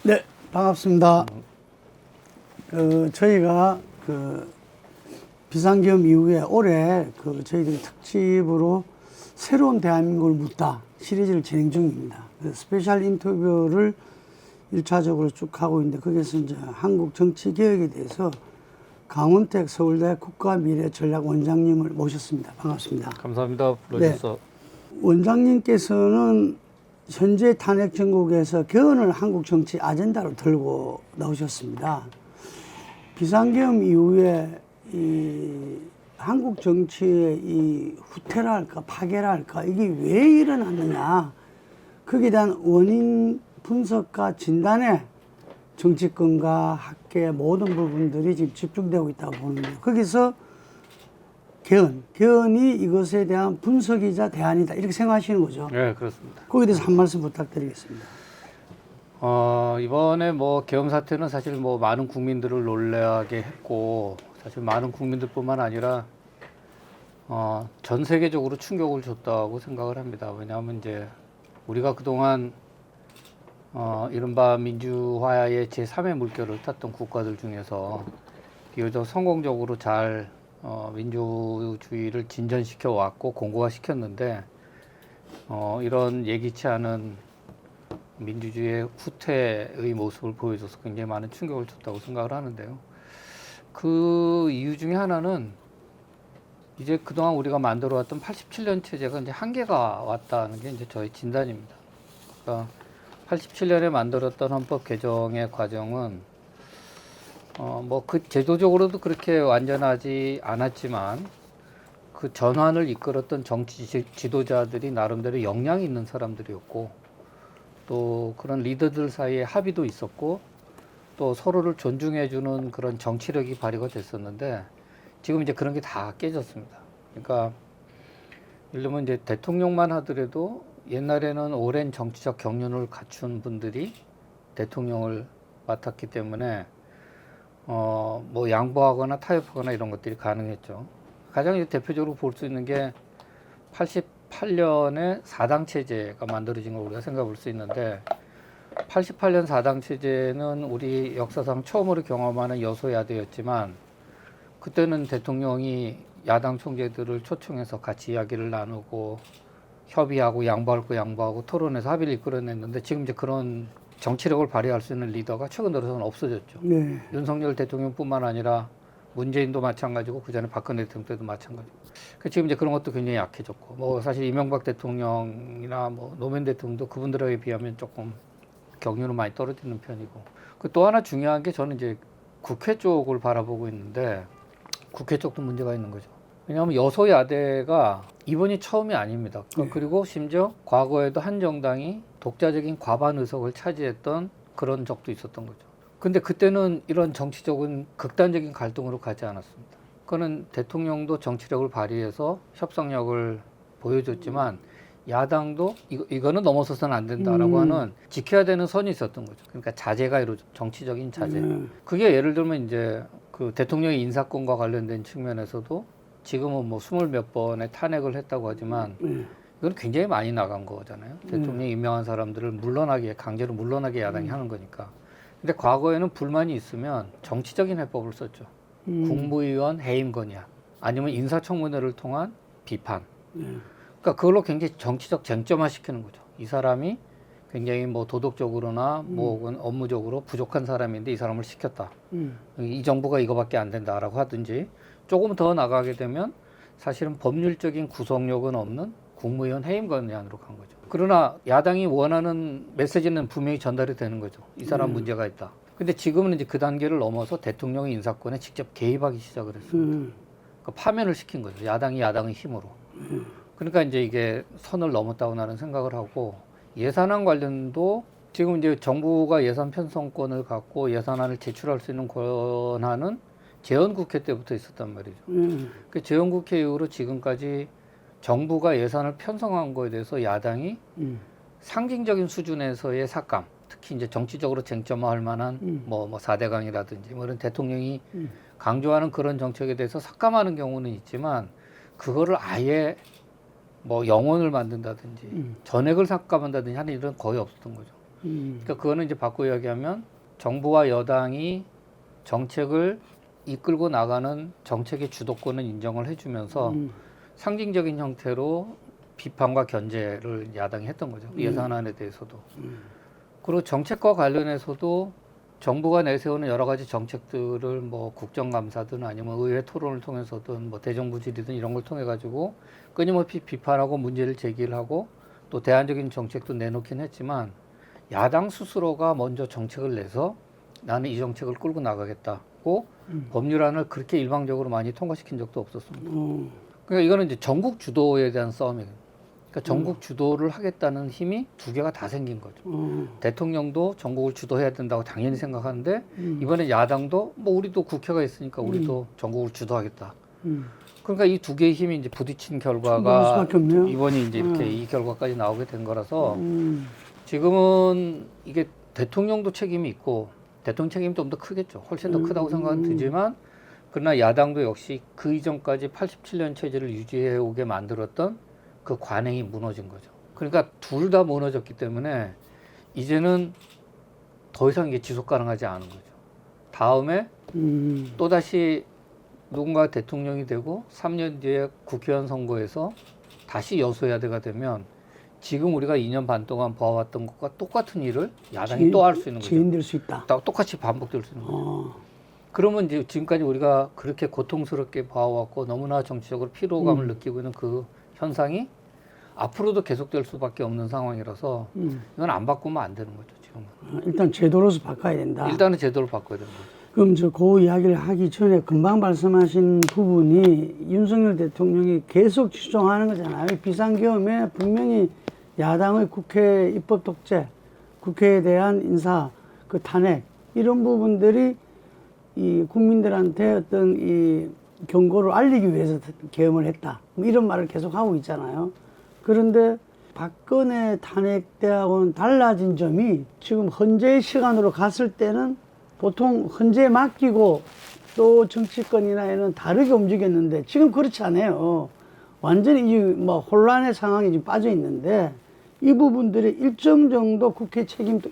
네, 반갑습니다. 저희가 비상계엄 이후에 올해 저희들이 특집으로 새로운 대한민국을 묻다 시리즈를 진행 중입니다. 스페셜 인터뷰를 1차적으로 쭉 하고 있는데 거기에서 이제 한국 정치 개혁에 대해서 강훈택 서울대 국가미래전략원장님을 모셨습니다. 반갑습니다. 감사합니다. 불러주셔서. 네. 원장님께서는 현재 탄핵 정국에서 개헌을 한국 정치 아젠다로 들고 나오셨습니다. 비상계엄 이후에 이 한국 정치의 이 후퇴라 할까 파괴라 할까 이게 왜 일어났느냐 거기에 대한 원인 분석과 진단에 정치권과 학계 모든 부분들이 지금 집중되고 있다고 보는데 거기서 개헌이 이것에 대한 분석이자 대안이다 이렇게 생각하시는 거죠? 네, 그렇습니다. 거기에 대해서 한 말씀 부탁드리겠습니다. 이번에 계엄 사태는 사실 많은 국민들을 놀라게 했고 사실 많은 국민들뿐만 아니라 전 세계적으로 충격을 줬다고 생각을 합니다. 왜냐하면 이제 우리가 그동안 이른바 민주화의 제3의 물결을 탔던 국가들 중에서 비교적 성공적으로 잘 민주주의를 진전시켜 왔고 공고화 시켰는데 이런 예기치 않은 민주주의의 후퇴의 모습을 보여줘서 굉장히 많은 충격을 줬다고 생각을 하는데요. 그 이유 중에 하나는 이제 그동안 우리가 만들어왔던 87년 체제가 이제 한계가 왔다는 게 이제 저희 진단입니다. 그러니까 87년에 만들었던 헌법 개정의 과정은 그 제도적으로도 그렇게 완전하지 않았지만 그 전환을 이끌었던 정치 지도자들이 나름대로 역량이 있는 사람들이었고 또 그런 리더들 사이에 합의도 있었고 또 서로를 존중해주는 그런 정치력이 발휘가 됐었는데 지금 이제 그런 게 다 깨졌습니다. 그러니까 예를 들면 이제 대통령만 하더라도 옛날에는 오랜 정치적 경륜을 갖춘 분들이 대통령을 맡았기 때문에 양보하거나 타협하거나 이런 것들이 가능했죠. 가장 대표적으로 볼 수 있는 게 88년에 4당 체제가 만들어진 걸 우리가 생각해 볼 수 있는데 88년 4당 체제는 우리 역사상 처음으로 경험하는 여소야대였지만 그때는 대통령이 야당 총재들을 초청해서 같이 이야기를 나누고 협의하고 양보할 거 양보하고 토론해서 합의를 이끌어냈는데 지금 이제 그런 정치력을 발휘할 수 있는 리더가 최근 들어서는 없어졌죠. 네. 윤석열 대통령뿐만 아니라 문재인도 마찬가지고 그 전에 박근혜 대통령 때도 마찬가지고. 지금 이제 그런 것도 굉장히 약해졌고 사실 이명박 대통령이나 노무현 대통령도 그분들에 비하면 조금 경륜은 많이 떨어지는 편이고. 또 하나 중요한 게 저는 이제 국회 쪽을 바라보고 있는데 국회 쪽도 문제가 있는 거죠. 왜냐하면 여소야대가 이번이 처음이 아닙니다. 그리고 심지어 과거에도 한 정당이 독자적인 과반 의석을 차지했던 그런 적도 있었던 거죠. 근데 그때는 이런 정치적인 극단적인 갈등으로 가지 않았습니다. 그거는 대통령도 정치력을 발휘해서 협상력을 보여줬지만 야당도 이거는 넘어서서는 안 된다라고 하는 지켜야 되는 선이 있었던 거죠. 그러니까 자제가 이루어져 정치적인 자제. 그게 예를 들면 이제 그 대통령의 인사권과 관련된 측면에서도 지금은 20몇 번의 탄핵을 했다고 하지만 이건 굉장히 많이 나간 거잖아요. 대통령이 임명한 사람들을 강제로 물러나게 야당이 하는 거니까. 근데 과거에는 불만이 있으면 정치적인 해법을 썼죠. 국무위원 해임 건의안 아니면 인사청문회를 통한 비판. 그러니까 그걸로 굉장히 정치적 쟁점화 시키는 거죠. 이 사람이 굉장히 도덕적으로나 혹은 업무적으로 부족한 사람인데 이 사람을 시켰다. 이 정부가 이거밖에 안 된다라고 하든지 조금 더 나가게 되면 사실은 법률적인 구속력은 없는 국무위원 해임 건의안으로 간 거죠. 그러나 야당이 원하는 메시지는 분명히 전달이 되는 거죠. 이 사람 문제가 있다. 근데 지금은 이제 그 단계를 넘어서 대통령의 인사권에 직접 개입하기 시작을 했습니다. 그러니까 파면을 시킨 거죠. 야당의 힘으로. 그러니까 이제 이게 선을 넘었다고 나는 생각을 하고 예산안 관련도 지금 이제 정부가 예산 편성권을 갖고 예산안을 제출할 수 있는 권한은 재헌국회 때부터 있었단 말이죠. 그 재헌국회 이후로 지금까지 정부가 예산을 편성한 거에 대해서 야당이 상징적인 수준에서의 삭감, 특히 이제 정치적으로 쟁점화할 만한 4대강이라든지 이런 대통령이 강조하는 그런 정책에 대해서 삭감하는 경우는 있지만 그거를 아예 영원을 만든다든지 전액을 삭감한다든지 하는 일은 거의 없었던 거죠. 그러니까 그거는 이제 바꿔 이야기하면 정부와 여당이 정책을 이끌고 나가는 정책의 주도권을 인정을 해주면서 상징적인 형태로 비판과 견제를 야당이 했던 거죠. 예산안에 대해서도. 그리고 정책과 관련해서도 정부가 내세우는 여러 가지 정책들을 뭐 국정감사든 아니면 의회 토론을 통해서든 뭐 대정부 질의든 이런 걸 통해 가지고 끊임없이 비판하고 문제를 제기를 하고 또 대안적인 정책도 내놓긴 했지만 야당 스스로가 먼저 정책을 내서 나는 이 정책을 끌고 나가겠다고 법률안을 그렇게 일방적으로 많이 통과시킨 적도 없었습니다. 그러니까 이거는 이제 전국 주도에 대한 싸움이에요. 그러니까 전국 주도를 하겠다는 힘이 두 개가 다 생긴 거죠. 대통령도 전국을 주도해야 된다고 당연히 생각하는데 이번에 야당도 뭐 우리도 국회가 있으니까 우리도 전국을 주도하겠다. 그러니까 이 두 개의 힘이 이제 부딪힌 결과가 이번이 이제 이렇게 이 결과까지 나오게 된 거라서 지금은 이게 대통령도 책임이 있고 대통령 책임이 좀 더 크겠죠. 훨씬 더 크다고 생각은 들지만 그러나 야당도 역시 그 이전까지 87년 체제를 유지해 오게 만들었던 그 관행이 무너진 거죠. 그러니까 둘 다 무너졌기 때문에 이제는 더 이상 이게 지속 가능하지 않은 거죠. 다음에 또다시 누군가 대통령이 되고 3년 뒤에 국회의원 선거에서 다시 여소야대가 되면 지금 우리가 2년 반 동안 봐왔던 것과 똑같은 일을 야당이 또 할 수 있는 거죠. 재현될 수 있다. 똑같이 반복될 수 있는 거죠. 그러면 이제 지금까지 우리가 그렇게 고통스럽게 봐왔고 너무나 정치적으로 피로감을 느끼고 있는 그 현상이 앞으로도 계속될 수밖에 없는 상황이라서 이건 안 바꾸면 안 되는 거죠. 지금은. 일단 제도로서 바꿔야 된다. 일단은 제도를 바꿔야 되는 거죠. 그럼 그 이야기를 하기 전에 금방 말씀하신 부분이 윤석열 대통령이 계속 주장하는 거잖아요. 비상계엄에 분명히 야당의 국회 입법 독재, 국회에 대한 인사, 그 탄핵 이런 부분들이 이 국민들한테 어떤 이 경고를 알리기 위해서 계엄을 했다. 이런 말을 계속 하고 있잖아요. 그런데 박근혜 탄핵 때하고는 달라진 점이 지금 헌재의 시간으로 갔을 때는 보통 헌재에 맡기고 또 정치권이나 이런 다르게 움직였는데 지금 그렇지 않아요. 완전히 이 뭐 혼란의 상황에 지금 빠져 있는데 이 부분들이 일정 정도 국회 책임도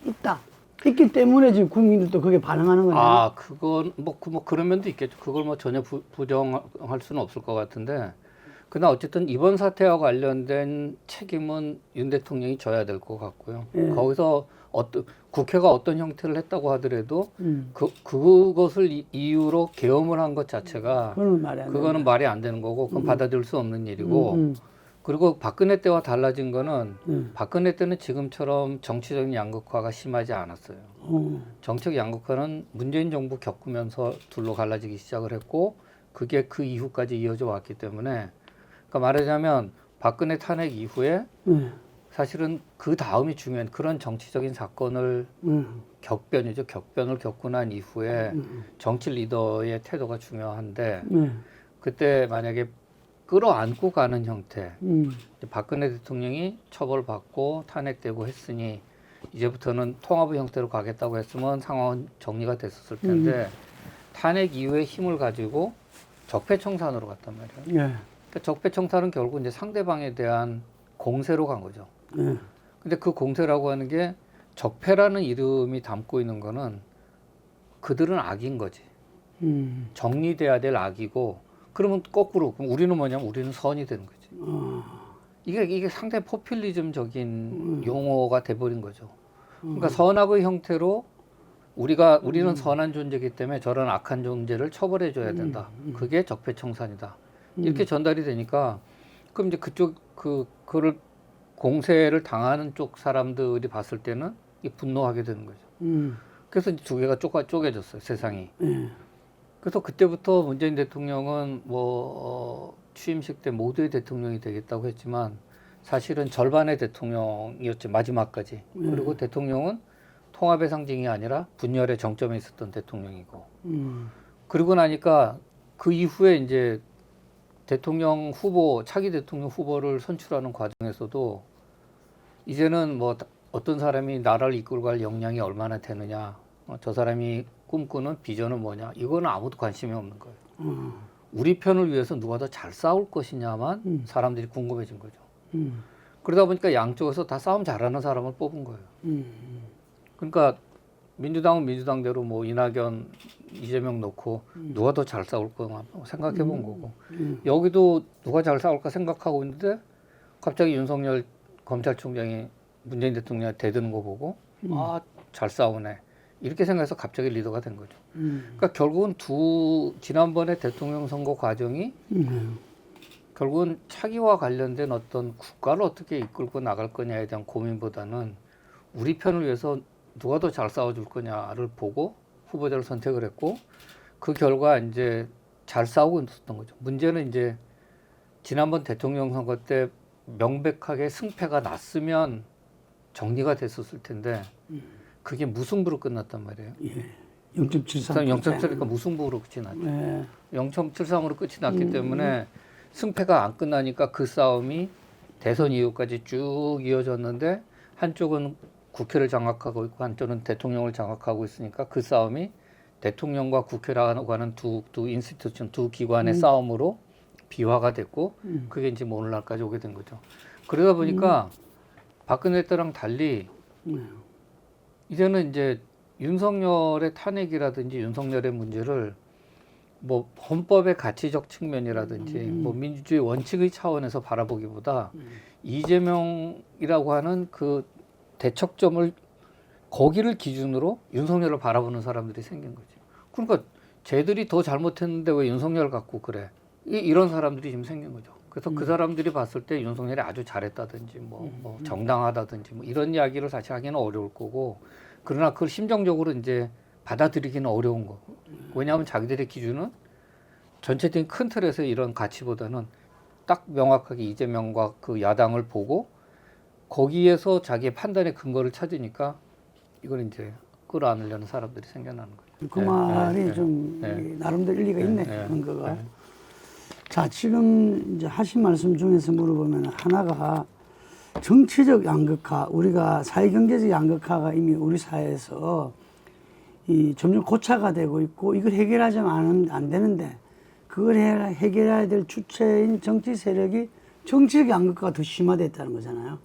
있기 때문에 지금 국민들도 그게 반응하는 거네요. 아, 그건 뭐 그런 면도 있겠죠. 그걸 뭐 전혀 부정할 수는 없을 것 같은데. 그러나 어쨌든 이번 사태와 관련된 책임은 윤 대통령이 져야 될 것 같고요. 거기서 국회가 어떤 형태를 했다고 하더라도 그것을 이유로 계엄을 한 것 자체가 그거는 말이 안 되는 거고 그건 받아들일 수 없는 일이고 그리고 박근혜 때와 달라진 거는 박근혜 때는 지금처럼 정치적인 양극화가 심하지 않았어요. 정책 양극화는 문재인 정부 겪으면서 둘로 갈라지기 시작을 했고 그게 그 이후까지 이어져 왔기 때문에 그러니까 말하자면 박근혜 탄핵 이후에 사실은 그 다음이 중요한 그런 정치적인 사건을 격변을 겪고 난 이후에 정치 리더의 태도가 중요한데 그때 만약에 끌어안고 가는 형태 박근혜 대통령이 처벌받고 탄핵되고 했으니 이제부터는 통합의 형태로 가겠다고 했으면 상황은 정리가 됐었을 텐데 탄핵 이후에 힘을 가지고 적폐청산으로 갔단 말이에요. 그러니까 적폐청산은 결국 이제 상대방에 대한 공세로 간 거죠. 근데 그 공세라고 하는 게 적폐라는 이름이 담고 있는 거는 그들은 악인 거지. 정리돼야 될 악이고 그러면 거꾸로 그럼 우리는 뭐냐면 우리는 선이 되는 거지. 이게 상당히 포퓰리즘적인 용어가 돼버린 거죠. 그러니까 선악의 형태로 우리는 선한 존재이기 때문에 저런 악한 존재를 처벌해 줘야 된다. 그게 적폐청산이다. 이렇게 전달이 되니까 그럼 이제 그걸 공세를 당하는 쪽 사람들이 봤을 때는 분노하게 되는 거죠. 그래서 이제 두 개가 쪼개졌어요, 세상이. 그래서 그때부터 문재인 대통령은 취임식 때 모두의 대통령이 되겠다고 했지만 사실은 절반의 대통령이었죠, 마지막까지. 그리고 대통령은 통합의 상징이 아니라 분열의 정점에 있었던 대통령이고. 그러고 나니까 그 이후에 이제 차기 대통령 후보를 선출하는 과정에서도 이제는 뭐 어떤 사람이 나라를 이끌고 갈 역량이 얼마나 되느냐, 저 사람이 꿈꾸는 비전은 뭐냐, 이거는 아무도 관심이 없는 거예요. 우리 편을 위해서 누가 더 잘 싸울 것이냐만 사람들이 궁금해진 거죠. 그러다 보니까 양쪽에서 다 싸움 잘하는 사람을 뽑은 거예요. 그러니까 민주당은 민주당대로 뭐 이낙연, 이재명 놓고 누가 더 잘 싸울 거만 생각해 본 거고 여기도 누가 잘 싸울까 생각하고 있는데 갑자기 윤석열 검찰총장이 문재인 대통령한테 대드는 거 보고 아, 잘 싸우네. 이렇게 생각해서 갑자기 리더가 된 거죠. 그러니까 결국은 지난번에 대통령 선거 과정이 결국은 차기와 관련된 어떤 국가를 어떻게 이끌고 나갈 거냐에 대한 고민보다는 우리 편을 위해서 누가 더 잘 싸워줄 거냐를 보고 후보자를 선택을 했고 그 결과 이제 잘 싸우고 있었던 거죠. 문제는 이제 지난번 대통령 선거 때 명백하게 승패가 났으면 정리가 됐었을 텐데 그게 무승부로 끝났단 말이에요. 예. 0.73. 0.7니까 무승부로 끝이 났죠. 0.73으로 끝이 났기 때문에 승패가 안 끝나니까 그 싸움이 대선 이후까지 쭉 이어졌는데 한쪽은 국회를 장악하고 있고 한쪽은 대통령을 장악하고 있으니까 그 싸움이 대통령과 국회라고 하는 두 인스티튜션, 두 기관의 싸움으로 비화가 됐고 그게 이제 뭐 오늘날까지 오게 된 거죠. 그러다 보니까 박근혜 때랑 달리 이제는 이제 윤석열의 탄핵이라든지 윤석열의 문제를 뭐 헌법의 가치적 측면이라든지 뭐 민주주의 원칙의 차원에서 바라보기보다 이재명이라고 하는 그 대척점을 거기를 기준으로 윤석열을 바라보는 사람들이 생긴 거지. 그러니까 쟤들이 더 잘못했는데 왜 윤석열 갖고 그래? 이런 사람들이 지금 생긴 거죠. 그래서 그 사람들이 봤을 때 윤석열이 아주 잘했다든지 뭐 정당하다든지 뭐 이런 이야기를 사실 하기는 어려울 거고 그러나 그걸 심정적으로 이제 받아들이기는 어려운 거고 왜냐하면 자기들의 기준은 전체적인 큰 틀에서 이런 가치보다는 딱 명확하게 이재명과 그 야당을 보고 거기에서 자기의 판단의 근거를 찾으니까 이걸 이제 끌어안으려는 사람들이 생겨나는 거죠. 그 말이 좀 나름대로 일리가 있네, 근거가. 자, 지금 이제 하신 말씀 중에서 물어보면 하나가 정치적 양극화, 우리가 사회경제적 양극화가 이미 우리 사회에서 점점 고착화 되고 있고 이걸 해결하자면 안 되는데 그걸 해결해야 될 주체인 정치 세력이 정치적 양극화가 더 심화됐다는 거잖아요.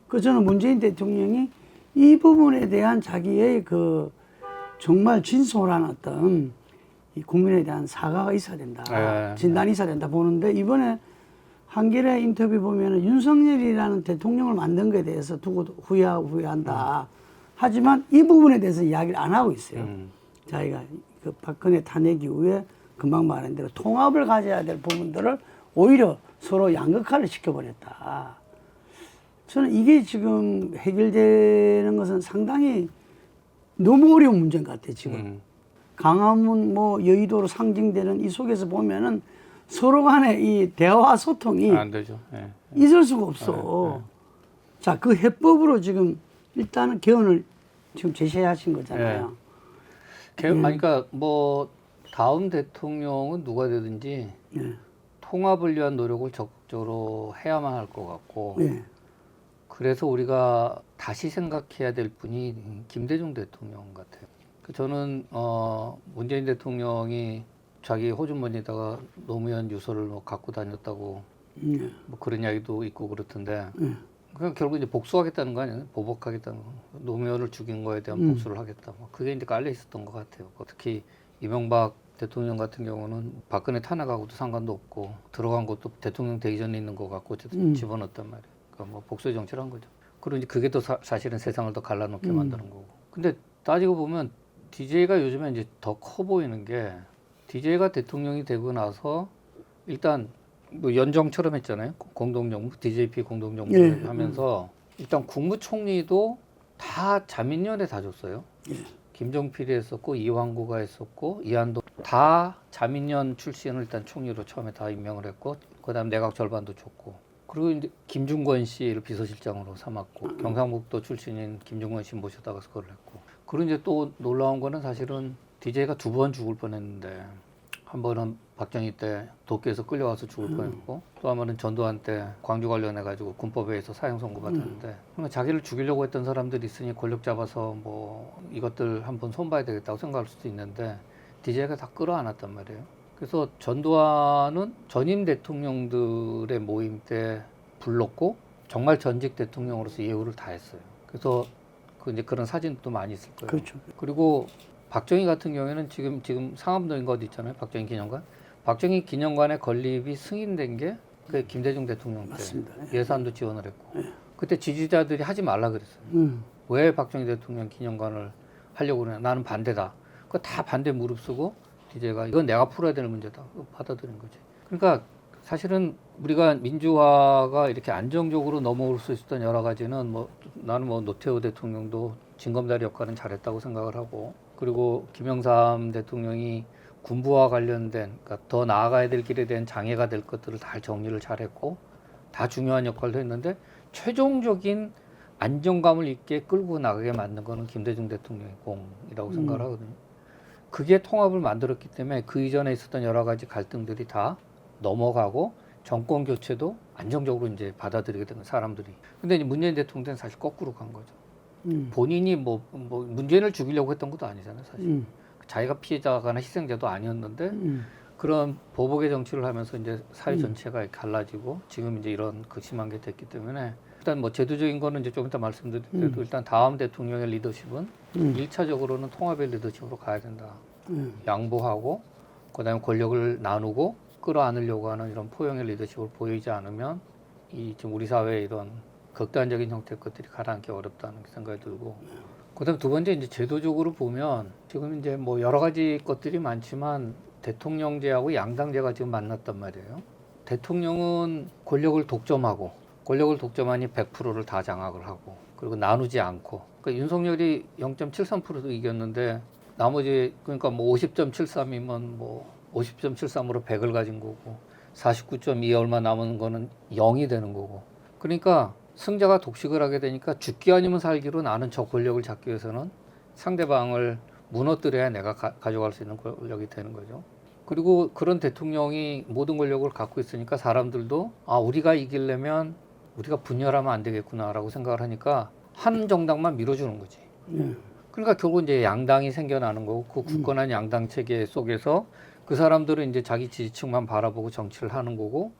그래서 저는 문재인 대통령이 이 부분에 대한 자기의 그 정말 진솔한 어떤 이 국민에 대한 사과가 있어야 된다. 진단이 있어야 된다 보는데 이번에 한겨레 인터뷰 보면은 윤석열이라는 대통령을 만든 것에 대해서 두고 후회한다. 하지만 이 부분에 대해서 이야기를 안 하고 있어요. 자기가 그 박근혜 탄핵 이후에 금방 말한 대로 통합을 가져야 될 부분들을 오히려 서로 양극화를 시켜버렸다. 저는 이게 지금 해결되는 것은 상당히 너무 어려운 문제인 것 같아요, 지금. 강화문 뭐 여의도로 상징되는 이 속에서 보면은 서로 간의 이 대화 소통이 안 되죠. 있을 수가 없어. 자, 그 해법으로 지금 일단은 개헌을 지금 제시하신 거잖아요. 그러니까 뭐 다음 대통령은 누가 되든지 통합을 위한 노력을 적극적으로 해야만 할 것 같고 그래서 우리가 다시 생각해야 될 분이 김대중 대통령 같아요. 저는 문재인 대통령이 자기 호주머니에다가 노무현 유서를 뭐 갖고 다녔다고 뭐 그런 이야기도 있고 그렇던데 그냥 결국 이제 복수하겠다는 거 아니에요? 보복하겠다는 거. 노무현을 죽인 거에 대한 복수를 하겠다. 뭐 그게 이제 깔려 있었던 것 같아요. 특히 이명박 대통령 같은 경우는 박근혜 탄핵하고도 상관도 없고 들어간 것도 대통령 되기 전에 있는 거 갖고 집어넣었단 말이에요. 그러니까 뭐 복수의 정치를 한 거죠. 그리고 이제 그게 또 사실은 세상을 더 갈라놓게 만드는 거고. 근데 따지고 보면 DJ가 요즘에 이제 더 커 보이는 게 DJ가 대통령이 되고 나서 일단 뭐 연정처럼 했잖아요. 공동정부, DJP 공동정부를 하면서 일단 국무총리도 다 자민련에 다 줬어요. 김종필이 했었고 이왕구가 했었고 이한도 다 자민련 출신을 일단 총리로 처음에 다 임명을 했고 그다음 내각 절반도 줬고 그리고 이제 김중권 씨를 비서실장으로 삼았고 경상북도 출신인 김중권 씨 모셔다가 그걸 했고 그리고 이제 또 놀라운 거는 사실은 DJ가 2번 죽을 뻔했는데 한 번은 박정희 때 도쿄에서 끌려와서 죽을 뻔했고 또 한 번은 전두환 때 광주 관련해가지고 군법에 의해서 사형 선고 받았는데 그러니까 자기를 죽이려고 했던 사람들이 있으니 권력 잡아서 뭐 이것들 한번 손봐야 되겠다고 생각할 수도 있는데 DJ가 다 끌어안았단 말이에요. 그래서 전두환은 전임 대통령들의 모임 때 불렀고 정말 전직 대통령으로서 예우를 다 했어요. 그래서 그 이제 그런 사진도 많이 있을 거예요. 그렇죠. 그리고 박정희 같은 경우에는 지금 상암동인 거 어디 있잖아요. 박정희 기념관. 박정희 기념관의 건립이 승인된 게 그 김대중 대통령 때 맞습니다. 예산도 지원을 했고 그때 지지자들이 하지 말라 그랬어요. 왜 박정희 대통령 기념관을 하려고 그러냐. 나는 반대다. 그거 다 반대 무릅쓰고 DJ가 이건 내가 풀어야 될 문제다. 받아들인 거지. 그러니까 사실은 우리가 민주화가 이렇게 안정적으로 넘어올 수 있었던 여러 가지는 나는 노태우 대통령도 징검다리 역할은 잘했다고 생각을 하고 그리고 김영삼 대통령이 군부와 관련된 그러니까 더 나아가야 될 길에 대한 장애가 될 것들을 다 정리를 잘했고 다 중요한 역할도 했는데 최종적인 안정감을 있게 끌고 나가게 만든 거는 김대중 대통령의 공이라고 생각을 하거든요. 그게 통합을 만들었기 때문에 그 이전에 있었던 여러 가지 갈등들이 다 넘어가고 정권 교체도 안정적으로 이제 받아들이게 된 사람들이. 근데 이제 문재인 대통령은 사실 거꾸로 간 거죠. 본인이 문재인을 죽이려고 했던 것도 아니잖아요, 사실. 자기가 피해자거나 희생자도 아니었는데 그런 보복의 정치를 하면서 이제 사회 전체가 갈라지고 지금 이제 이런 극심한 게 됐기 때문에 일단 제도적인 거는 이제 좀 이따 말씀드릴게도 일단 다음 대통령의 리더십은 1차적으로는 통합의 리더십으로 가야 된다. 양보하고 그다음에 권력을 나누고 끌어안으려고 하는 이런 포용의 리더십을 보이지 않으면 지금 우리 사회의 이런 극단적인 형태의 것들이 가라앉기 어렵다는 생각이 들고 그다음에 두 번째 이제 제도적으로 보면 지금 이제 여러 가지 것들이 많지만 대통령제하고 양당제가 지금 만났단 말이에요. 대통령은 권력을 독점하니 100%를 다 장악을 하고 그리고 나누지 않고 그러니까 윤석열이 0.73%도 이겼는데 나머지 그러니까 50.73이면 50.73으로 100을 가진 거고 49.2 얼마 남은 거는 0이 되는 거고 그러니까 승자가 독식을 하게 되니까 죽기 아니면 살기로 나는 저 권력을 잡기 위해서는 상대방을 무너뜨려야 내가 가져갈 수 있는 권력이 되는 거죠. 그리고 그런 대통령이 모든 권력을 갖고 있으니까 사람들도 우리가 이기려면 우리가 분열하면 안 되겠구나라고 생각을 하니까 한 정당만 밀어주는 거지. 그러니까 결국 이제 양당이 생겨나는 거고 그 굳건한 양당 체계 속에서 그 사람들은 이제 자기 지지층만 바라보고 정치를 하는 거고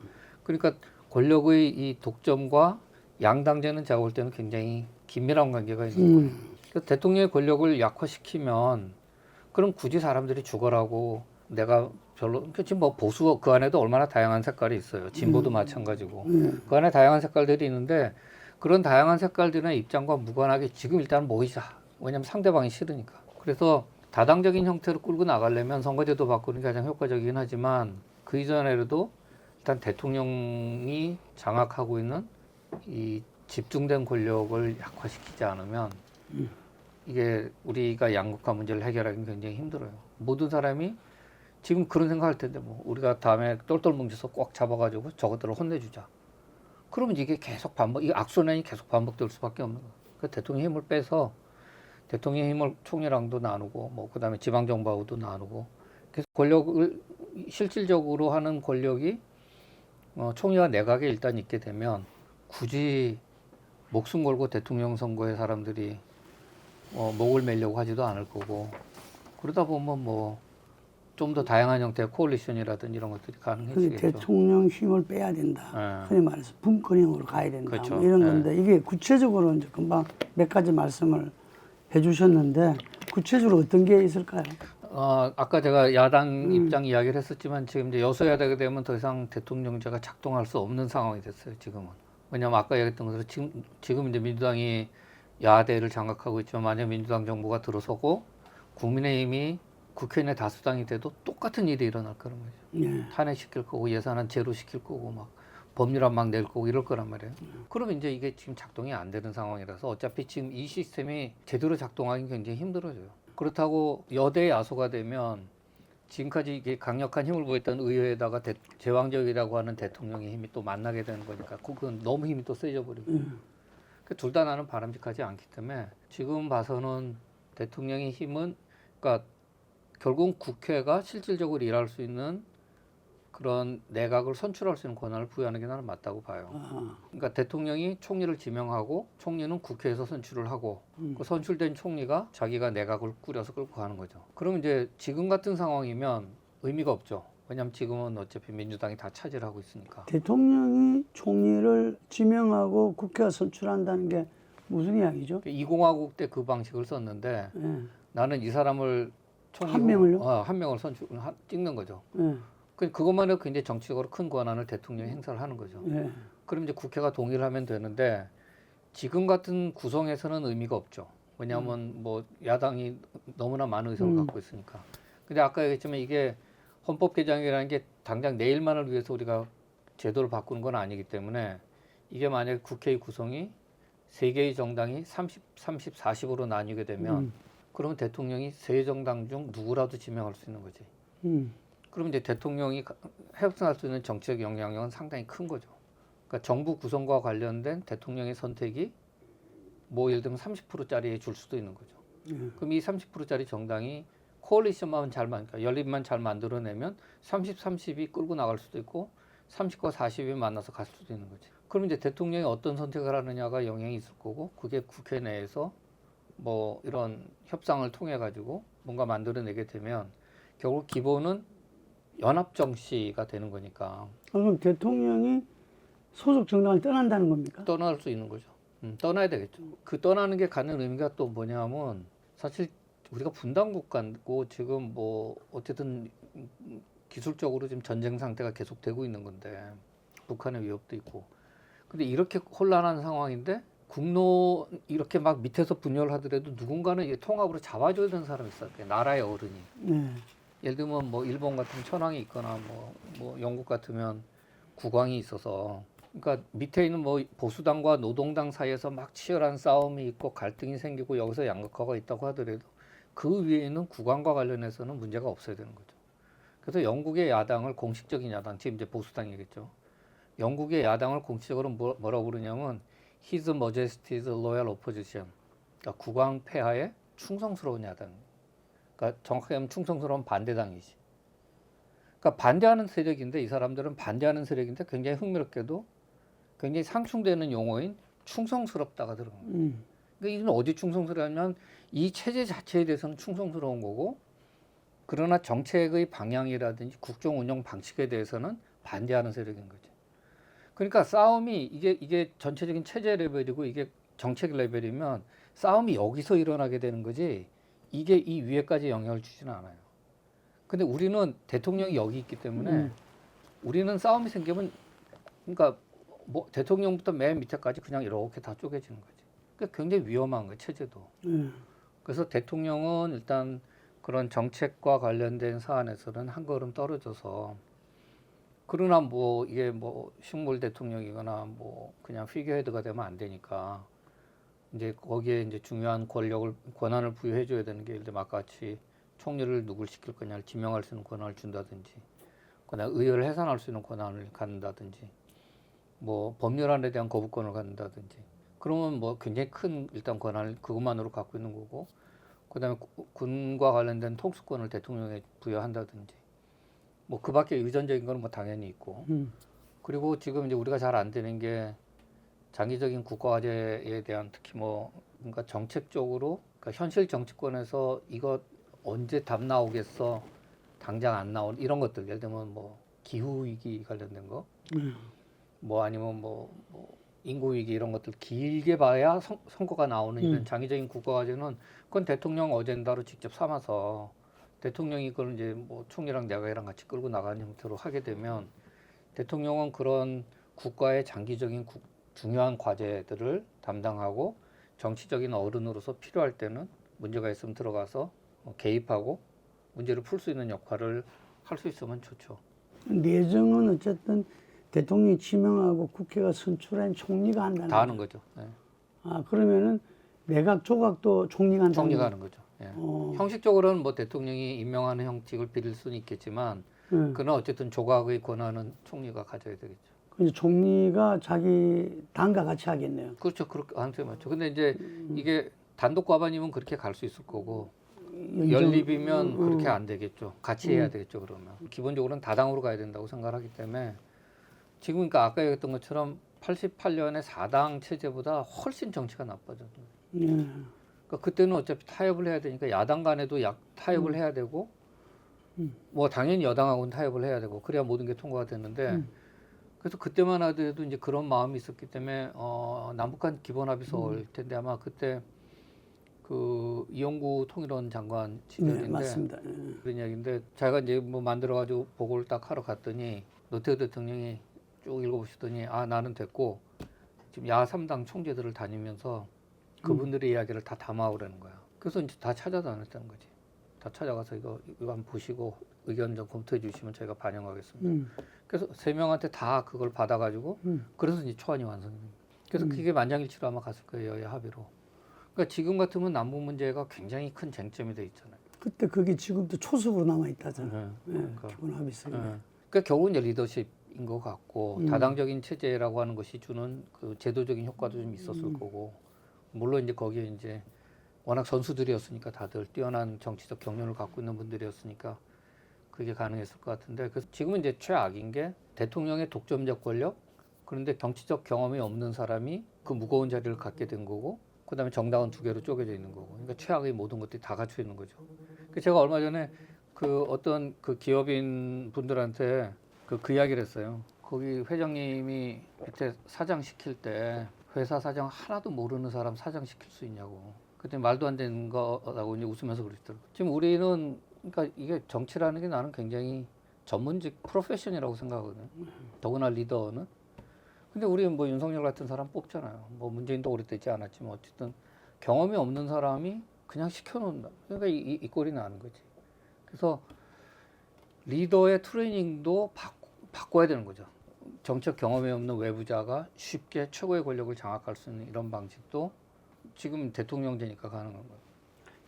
그러니까 권력의 이 독점과 양당제는 제가 볼 때는 굉장히 긴밀한 관계가 있는 거예요. 그래서 대통령의 권력을 약화시키면 그럼 굳이 사람들이 죽어라고 내가 별로 지금 보수 그 안에도 얼마나 다양한 색깔이 있어요. 진보도 마찬가지고 그 안에 다양한 색깔들이 있는데 그런 다양한 색깔들의 입장과 무관하게 지금 일단 모이자. 왜냐하면 상대방이 싫으니까. 그래서 다당적인 형태로 끌고 나가려면 선거제도 바꾸는 게 가장 효과적이긴 하지만 그 이전에라도 일단 대통령이 장악하고 있는 이 집중된 권력을 약화시키지 않으면 이게 우리가 양극화 문제를 해결하기는 굉장히 힘들어요. 모든 사람이 지금 그런 생각할 텐데 우리가 다음에 똘똘 뭉쳐서 꽉 잡아가지고 저것들을 혼내주자. 그러면 이게 계속 이 악순환이 계속 반복될 수밖에 없는 거예요. 그 대통령 힘을 빼서 대통령 힘을 총리랑도 나누고 그다음에 지방정부하고도 나누고 계속 권력을 실질적으로 하는 권력이 총리와 내각에 일단 있게 되면 굳이 목숨 걸고 대통령 선거에 사람들이 목을 매려고 하지도 않을 거고 그러다 보면 좀 더 다양한 형태의 코얼리션이라든지 이런 것들이 가능해지겠죠. 대통령 힘을 빼야 된다. 흔히 말해서 분권형으로 가야 된다. 그렇죠. 이런 건데 이게 구체적으로 이제 금방 몇 가지 말씀을 해주셨는데 구체적으로 어떤 게 있을까요? 아까 제가 야당 입장 이야기를 했었지만 지금 이제 여소야대가 되면 더 이상 대통령제가 작동할 수 없는 상황이 됐어요. 지금은. 왜냐하면 아까 얘기했던 것처럼 지금 이제 민주당이 야대를 장악하고 있지만 만약 민주당 정부가 들어서고 국민의힘이 국회의원의 다수당이 돼도 똑같은 일이 일어날 거란 말이죠. 탄핵시킬 거고 예산안 제로시킬 거고 법률안 막 낼 거고 이럴 거란 말이에요. 그러면 이제 이게 지금 작동이 안 되는 상황이라서 어차피 지금 이 시스템이 제대로 작동하기 굉장히 힘들어져요. 그렇다고 여대 야소가 되면 지금까지 이게 강력한 힘을 보였던 의회에다가 제왕적이라고 하는 대통령의 힘이 또 만나게 되는 거니까 그건 너무 힘이 또 세져 버리고 둘 다 나는 바람직하지 않기 때문에 지금 봐서는 대통령의 힘은 그러니까 결국 국회가 실질적으로 일할 수 있는 그런 내각을 선출할 수 있는 권한을 부여하는 게 나는 맞다고 봐요. 그러니까 대통령이 총리를 지명하고 총리는 국회에서 선출을 하고 그 선출된 총리가 자기가 내각을 꾸려서 끌고 가는 거죠. 그럼 이제 지금 같은 상황이면 의미가 없죠. 왜냐하면 지금은 어차피 민주당이 다 차지를 하고 있으니까. 대통령이 총리를 지명하고 국회가 선출한다는 게 무슨 이야기죠? 2공화국 때 그 방식을 썼는데 예. 나는 이 사람을 총리로 한 명을요? 한 명을 찍는 거죠. 예. 그것만 해도 굉장히 정치적으로 큰 권한을 대통령이 행사를 하는 거죠. 예. 그럼 이제 국회가 동의를 하면 되는데 지금 같은 구성에서는 의미가 없죠. 왜냐하면 뭐 야당이 너무나 많은 의석을 갖고 있으니까. 근데 아까 얘기했지만 이게 헌법 개정이라는 게 당장 내일만을 위해서 우리가 제도를 바꾸는 건 아니기 때문에 이게 만약에 국회의 구성이 세 개의 정당이 30, 40으로 나뉘게 되면 그러면 대통령이 세 정당 중 누구라도 지명할 수 있는 거지. 그러면 이제 대통령이 협상할 수 있는 정치적 영향력은 상당히 큰 거죠. 그러니까 정부 구성과 관련된 대통령의 선택이 뭐 예를 들면 30%짜리에 줄 수도 있는 거죠. 그럼 이 30%짜리 정당이 코얼리션만 그러니까 연립만 잘 만들어내면 30, 30이 끌고 나갈 수도 있고 30과 40이 만나서 갈 수도 있는 거지. 그럼 이제 대통령이 어떤 선택을 하느냐가 영향이 있을 거고 그게 국회 내에서 뭐 이런 협상을 통해 가지고 뭔가 만들어내게 되면 결국 기본은 연합 정치가 되는 거니까. 그럼 대통령이 소속 정당을 떠난다는 겁니까? 떠날 수 있는 거죠. 떠나야 되겠죠. 그 떠나는 게 갖는 의미가 또 뭐냐면 사실 우리가 분단 국가고 지금 뭐 어쨌든 기술적으로 지금 전쟁 상태가 계속되고 있는 건데 북한의 위협도 있고. 근데 이렇게 혼란한 상황인데 국로 이렇게 막 밑에서 분열을 하더라도 누군가는 이게 통합으로 잡아줘야 되는 사람이 있어요. 나라의 어른이. 네. 예를 들면 뭐 일본 같으면 천황이 있거나 뭐 영국 같으면 국왕이 있어서 그러니까 밑에 있는 뭐 보수당과 노동당 사이에서 막 치열한 싸움이 있고 갈등이 생기고 여기서 양극화가 있다고 하더라도 그 위에 있는 국왕과 관련해서는 문제가 없어야 되는 거죠. 그래서 영국의 야당을 공식적인 야당, 지금 이제 보수당이겠죠. 영국의 야당을 공식적으로 뭐라고 부르냐면 His Majesty's Loyal Opposition. 그러니까 국왕 폐하에 충성스러운 야당. 그러니까 정확하게 하면 충성스러운 반대당이지. 그러니까 반대하는 세력인데 이 사람들은 반대하는 세력인데 굉장히 흥미롭게도 굉장히 상충되는 용어인 충성스럽다가 들어간 거예요. 그러니까 이건 어디 충성스러우냐면 이 체제 자체에 대해서는 충성스러운 거고 그러나 정책의 방향이라든지 국정 운영 방식에 대해서는 반대하는 세력인 거죠. 그러니까 싸움이 이게 전체적인 체제 레벨이고 이게 정책 레벨이면 싸움이 여기서 일어나게 되는 거지 이게 이 위에까지 영향을 주지는 않아요. 근데 우리는 대통령이 여기 있기 때문에 우리는 싸움이 생기면 그러니까 뭐 대통령부터 맨 밑에까지 그냥 이렇게 다 쪼개지는 거지. 그러니까 굉장히 위험한 거예요, 체제도. 그래서 대통령은 일단 그런 정책과 관련된 사안에서는 한 걸음 떨어져서 그러나 뭐 이게 뭐 식물 대통령이거나 뭐 그냥 피겨헤드가 되면 안 되니까 이제 거기에 이제 중요한 권한을 부여해 줘야 되는 게 예를 들면 아까 같이 총리를 누굴 시킬 거냐를 지명할 수 있는 권한을 준다든지 그다음에 의회를 해산할 수 있는 권한을 갖는다든지 뭐 법률안에 대한 거부권을 갖는다든지 그러면 뭐 굉장히 큰 일단 권한을 그것만으로 갖고 있는 거고 그다음에 군과 관련된 통수권을 대통령에 부여한다든지 뭐 그밖에 의전적인 거는 뭐 당연히 있고 그리고 지금 이제 우리가 잘 안 되는 게 장기적인 국가 과제에 대한 특히 뭐 그러니까 정책적으로 그러니까 현실 정치권에서 이거 언제 답 나오겠어 당장 안 나올 이런 것들 예를 들면 뭐 기후 위기 관련된 거 뭐 아니면 뭐 인구 위기 이런 것들 길게 봐야 성과가 나오는 이런 장기적인 국가 과제는 그건 대통령 어젠다로 직접 삼아서 대통령이 그걸 이제 뭐 총리랑 내각이랑 같이 끌고 나가는 형태로 하게 되면 대통령은 그런 국가의 장기적인 중요한 과제들을 담당하고 정치적인 어른으로서 필요할 때는 문제가 있으면 들어가서 개입하고 문제를 풀 수 있는 역할을 할 수 있으면 좋죠. 내정은 어쨌든 대통령이 지명하고 국회가 선출한 총리가 한다는 다 하는 거죠. 네. 아, 그러면은 내각 조각도 총리가 한다는 총리가 하는 거죠. 예. 형식적으로는 뭐 대통령이 임명하는 형식을 빌릴 수는 있겠지만 그러나 어쨌든 조각의 권한은 총리가 가져야 되겠죠. 이제 총리가 자기 당과 같이 하겠네요. 그렇죠. 그렇게 한테 맞죠. 근데 이제 이게 단독 과반이면 그렇게 갈 수 있을 거고 연립이면 그렇게 안 되겠죠. 같이 해야 되겠죠. 그러면 기본적으로는 다당으로 가야 된다고 생각하기 때문에 지금 그러니까 아까 얘기했던 것처럼 88년에 4당 체제보다 훨씬 정치가 나빠졌어요. 그러니까 그때는 어차피 타협을 해야 되니까 야당 간에도 타협을 해야 되고 뭐 당연히 여당하고는 타협을 해야 되고 그래야 모든 게 통과가 됐는데 그래서 그때만 하더라도 이제 그런 마음이 있었기 때문에 남북한 기본 합의서 올 텐데 아마 그때 그 이용구 통일원 장관 시절인데 네, 맞습니다. 그런 이야기인데 제가 이제 뭐 만들어가지고 보고를 딱 하러 갔더니 노태우 대통령이 쭉 읽어보시더니 아 나는 됐고 지금 야3당 총재들을 다니면서 그분들의 이야기를 다 담아오라는 거야. 그래서 이제 다 찾아다녔다는 거지. 다 찾아가서 이거 한번 보시고 의견 좀 검토해 주시면 저희가 반영하겠습니다. 그래서 3명한테 다 그걸 받아가지고 그래서 이제 초안이 완성됩니다. 그래서 그게 만장일치로 아마 갔을 거예요, 여야 합의로. 그러니까 지금 같으면 남북 문제가 굉장히 큰 쟁점이 돼 있잖아요. 그때 그게 지금도 초석으로 남아 있다잖아요. 네, 그러니까. 기본 합의서. 그러니까 결국 이제 리더십인 것 같고 다당적인 체제라고 하는 것이 주는 그 제도적인 효과도 좀 있었을 거고 물론 이제 거기에 이제 워낙 선수들이었으니까 다들 뛰어난 정치적 경륜을 갖고 있는 분들이었으니까 그게 가능했을 것 같은데 그래서 지금은 이제 최악인 게 대통령의 독점적 권력 그런데 정치적 경험이 없는 사람이 그 무거운 자리를 갖게 된 거고 그다음에 정당은 2개로 쪼개져 있는 거고 그러니까 최악의 모든 것들이 다 갖춰 있는 거죠. 제가 얼마 전에 그 어떤 그 기업인 분들한테 그 이야기를 했어요. 거기 회장님이 밑에 사장 시킬 때 회사 사장 하나도 모르는 사람 사장 시킬 수 있냐고. 그때 말도 안 되는 거라고 이제 웃으면서 그러시더라고요. 지금 우리는 그러니까 이게 정치라는 게 나는 굉장히 전문직 프로페션이라고 생각하거든요. 더구나 리더는. 근데 우리는 뭐 윤석열 같은 사람 뽑잖아요. 뭐 문재인도 오래 되지 않았지만 어쨌든 경험이 없는 사람이 그냥 시켜놓는다. 그러니까 이 꼴이 나는 거지. 그래서 리더의 트레이닝도 바꿔야 되는 거죠. 정책 경험이 없는 외부자가 쉽게 최고의 권력을 장악할 수 있는 이런 방식도 지금 대통령제니까 가능한 거예요.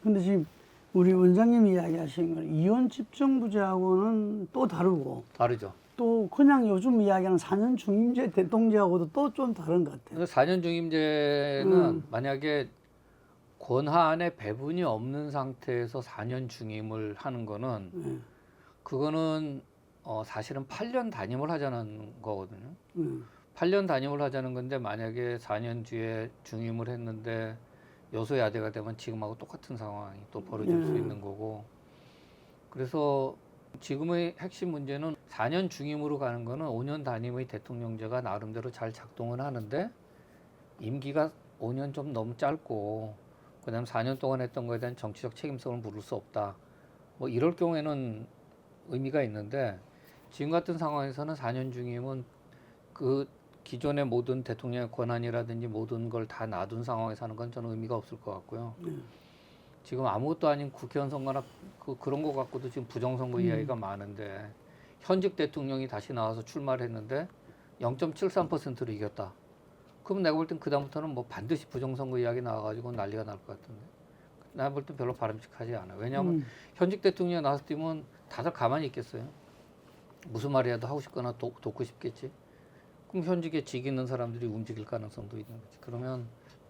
근데 지금 우리 원장님이 이야기하신 건 이원 집정부제하고는 또 다르고 다르죠. 또 그냥 요즘 이야기하는 4년 중임제 대통령제하고도 또 좀 다른 것 같아요. 4년 중임제는 만약에 권한의 배분이 없는 상태에서 4년 중임을 하는 거는 그거는 사실은 8년 단임을 하자는 거거든요. 8년 단임을 하자는 건데 만약에 4년 뒤에 중임을 했는데 여소야대가 되면 지금하고 똑같은 상황이 또 벌어질 수 있는 거고 그래서 지금의 핵심 문제는 4년 중임으로 가는 거는 5년 단임의 대통령제가 나름대로 잘 작동은 하는데 임기가 5년 좀 너무 짧고 그다음 4년 동안 했던 거에 대한 정치적 책임성을 물을 수 없다. 뭐 이럴 경우에는 의미가 있는데 지금 같은 상황에서는 4년 중임은 그 기존의 모든 대통령의 권한이라든지 모든 걸 다 놔둔 상황에서 하는 건 저는 의미가 없을 것 같고요. 지금 아무것도 아닌 국회의원 선거나 그런 거 갖고도 지금 부정선거 이야기가 많은데 현직 대통령이 다시 나와서 출마를 했는데 0.73%로 이겼다. 그러면 내가 볼 땐 그다음부터는 뭐 반드시 부정선거 이야기 나와가지고 난리가 날 것 같은데 내가 볼 땐 별로 바람직하지 않아요. 왜냐하면 현직 대통령이 나왔을 때면 다들 가만히 있겠어요. 무슨 말이라도 하고 싶거나 돕고 싶겠지. 그럼 현직에 직 있는 사람들이 움직일 가능성도 있는 거지. 그러면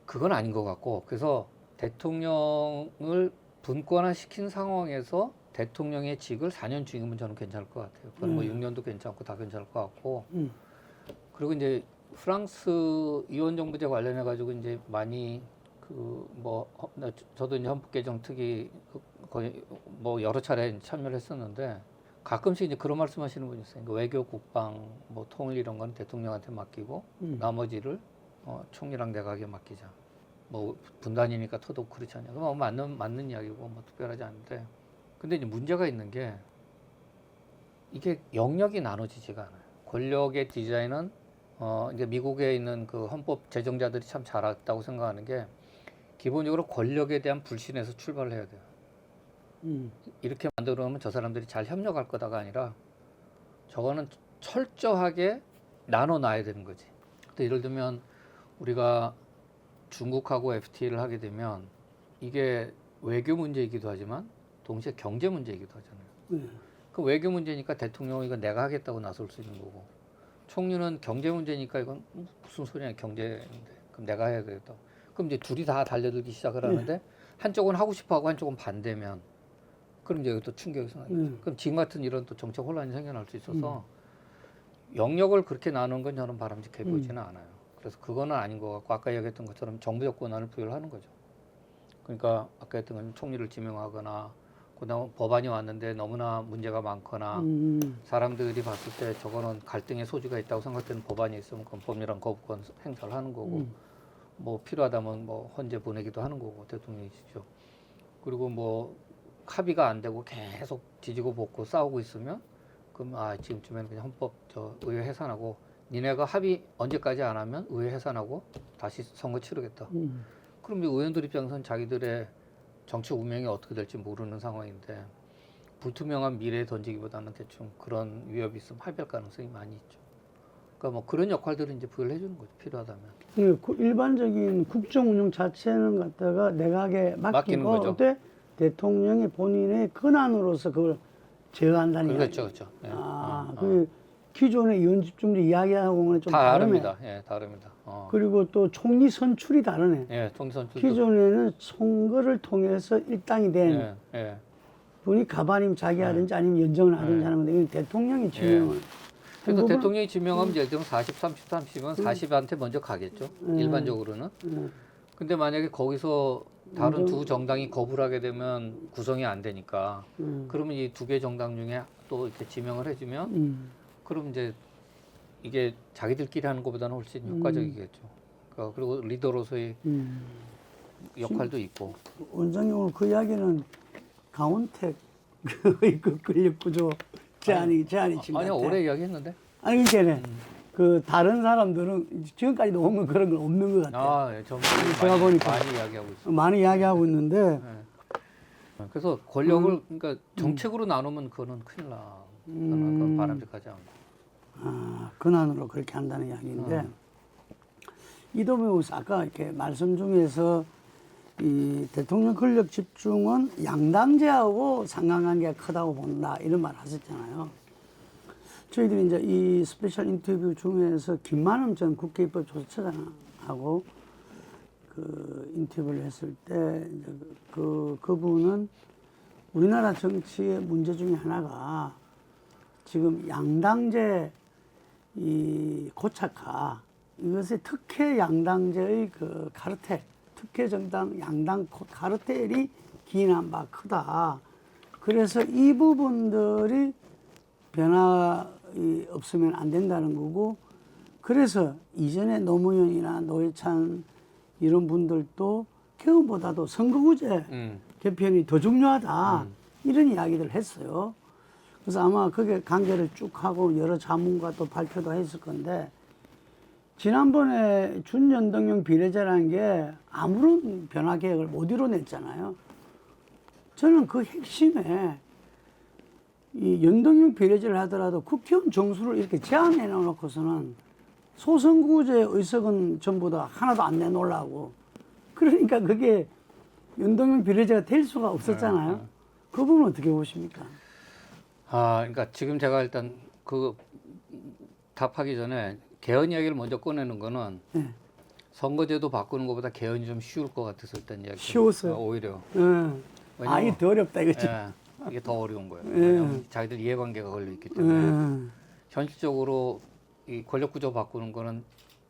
그건 아닌 것 같고 그래서 대통령을 분권화시킨 상황에서 대통령의 직을 4년 중이면 저는 괜찮을 것 같아요. 그건 뭐 6년도 괜찮고 다 괜찮을 것 같고 그리고 이제 프랑스 이원정부제 관련해 가지고 이제 많이 저도 이제 헌법 개정 특위 거의 뭐 여러 차례 참여를 했었는데 가끔씩 이제 그런 말씀하시는 분이 있어요. 그러니까 외교, 국방, 뭐 통일 이런 건 대통령한테 맡기고 나머지를 총리랑 내각에 맡기자. 뭐 분단이니까 더더욱 그렇지 않냐. 그건 맞는 이야기고 뭐 특별하지 않은데. 근데 이제 문제가 있는 게 이게 영역이 나눠지지가 않아요. 권력의 디자인은 이제 미국에 있는 그 헌법 제정자들이 참 잘했다고 생각하는 게 기본적으로 권력에 대한 불신에서 출발을 해야 돼요. 이렇게 만들어 놓으면 저 사람들이 잘 협력할 거다가 아니라 저거는 철저하게 나눠 놔야 되는 거지. 근데 예를 들면 우리가 중국하고 FTA를 하게 되면 이게 외교 문제이기도 하지만 동시에 경제 문제이기도 하잖아요. 그 외교 문제니까 대통령이 이거 내가 하겠다고 나설 수 있는 거고 총리는 경제 문제니까 이건 무슨 소리냐 경제인데 그럼 내가 해야 되겠다. 그럼 이제 둘이 다 달려들기 시작을 하는데 한쪽은 하고 싶어하고 한쪽은 반대면 그럼 이제 또 충격이 생겨나죠. 그럼 지금 같은 이런 또 정책 혼란이 생겨날 수 있어서 영역을 그렇게 나누는 건 저는 바람직해 보이지는 않아요. 그래서 그거는 아닌 것 같고 아까 얘기했던 것처럼 정부적 권한을 부여를 하는 거죠. 그러니까 아까 했던 건 총리를 지명하거나 그다음 법안이 왔는데 너무나 문제가 많거나 사람들이 봤을 때 저거는 갈등의 소지가 있다고 생각되는 법안이 있으면 그건 법률안 거부권 행사를 하는 거고 뭐 필요하다면 뭐 헌재 보내기도 하는 거고 대통령이시죠. 그리고 뭐 합의가 안 되고 계속 지지고 볶고 싸우고 있으면 그럼 지금쯤에는 그냥 헌법 의회 해산하고 니네가 합의 언제까지 안 하면 의회 해산하고 다시 선거 치르겠다. 그럼 이 의원들 입장에서는 자기들의 정치 운명이 어떻게 될지 모르는 상황인데 불투명한 미래에 던지기보다는 대충 그런 위협이 있으면 합의할 가능성이 많이 있죠. 그러니까 뭐 그런 역할들을 이제 부여를 해주는 거죠. 필요하다면. 예, 일반적인 국정 운영 자체는 갖다가 내각에 맡기는 맡기고 거죠. 그때 대통령이 본인의 권한으로서 그걸 제어한다는 그렇죠, 이야기. 그렇죠. 예. 그 기존의 의원 집중제 이야기하고는 좀 다 다르네. 다릅니다. 예, 다릅니다. 그리고 또 총리 선출이 다르네. 예, 총선출도. 기존에는 선거를 통해서 일당이 된 예, 예. 분이 가반이면 자기 하든지 아니면 연정을 하든지 하는 건데 이건 대통령이 지명을. 그래서 그 부분- 대통령이 지명하면 예를 들면 40, 30, 30이면 40한테 먼저 가겠죠. 일반적으로는. 근데 만약에 거기서 다른 두 정당이 거부를 하게 되면 구성이 안 되니까 그러면 이 두 개 정당 중에 또 이렇게 지명을 해주면 그럼 이제 이게 자기들끼리 하는 것보다는 훨씬 효과적이겠죠. 그러니까 그리고 리더로서의 역할도 있고. 원장님 오늘 그 이야기는 강원택 그 권력구조 제안이 진 아니요, 같아. 오래 이야기했는데. 아니 그러니까 그 다른 사람들은 지금까지 놓은 건 그런 건 없는 것 같아. 예, 저 제가 보니까 많이 이야기하고 있어요. 많이 이야기하고 있는데 그래서 권력을 그러니까 정책으로 나누면 그거는 큰일 나. 그건 바람직하지 않고. 근한으로 그렇게 한다는 이야기인데 이도매 의사 아까 이렇게 말씀 중에서 이 대통령 권력 집중은 양당제하고 상관관계가 크다고 본다 이런 말 하셨잖아요. 저희들이 이제 이 스페셜 인터뷰 중에서 김만흠 전 국회 입법조사처장하고 그 인터뷰를 했을 때 이제 그분은 우리나라 정치의 문제 중에 하나가 지금 양당제 이 고착화 이것의 특혜 양당제의 그 카르텔 특혜 정당 양당 카르텔이 기인한 바 크다. 그래서 이 부분들이 변화 없으면 안 된다는 거고 그래서 이전에 노무현이나 노회찬 이런 분들도 개헌보다도 선거구제 개편이 더 중요하다 이런 이야기를 했어요. 그래서 아마 그게 관계를 쭉 하고 여러 자문과 또 발표도 했을 건데 지난번에 준연동형 비례제라는 게 아무런 변화 계획을 못 이뤄냈잖아요. 저는 그 핵심에 이 연동형 비례제를 하더라도 국회의원 정수를 이렇게 제한해 놓고서는 소선구제 의석은 전부 다 하나도 안 내놓으려고 그러니까 그게 연동형 비례제가 될 수가 없었잖아요. 그 부분 어떻게 보십니까? 그러니까 지금 제가 일단 그 답하기 전에 개헌 이야기를 먼저 꺼내는 거는 선거제도 바꾸는 것보다 개헌이 좀 쉬울 것 같아서 일단 이야기. 쉬웠어요. 오히려. 이게 더 어렵다 이거죠. 이게 더 어려운 거예요. 왜냐하면 자기들 이해관계가 걸려 있기 때문에 현실적으로 이 권력구조 바꾸는 거는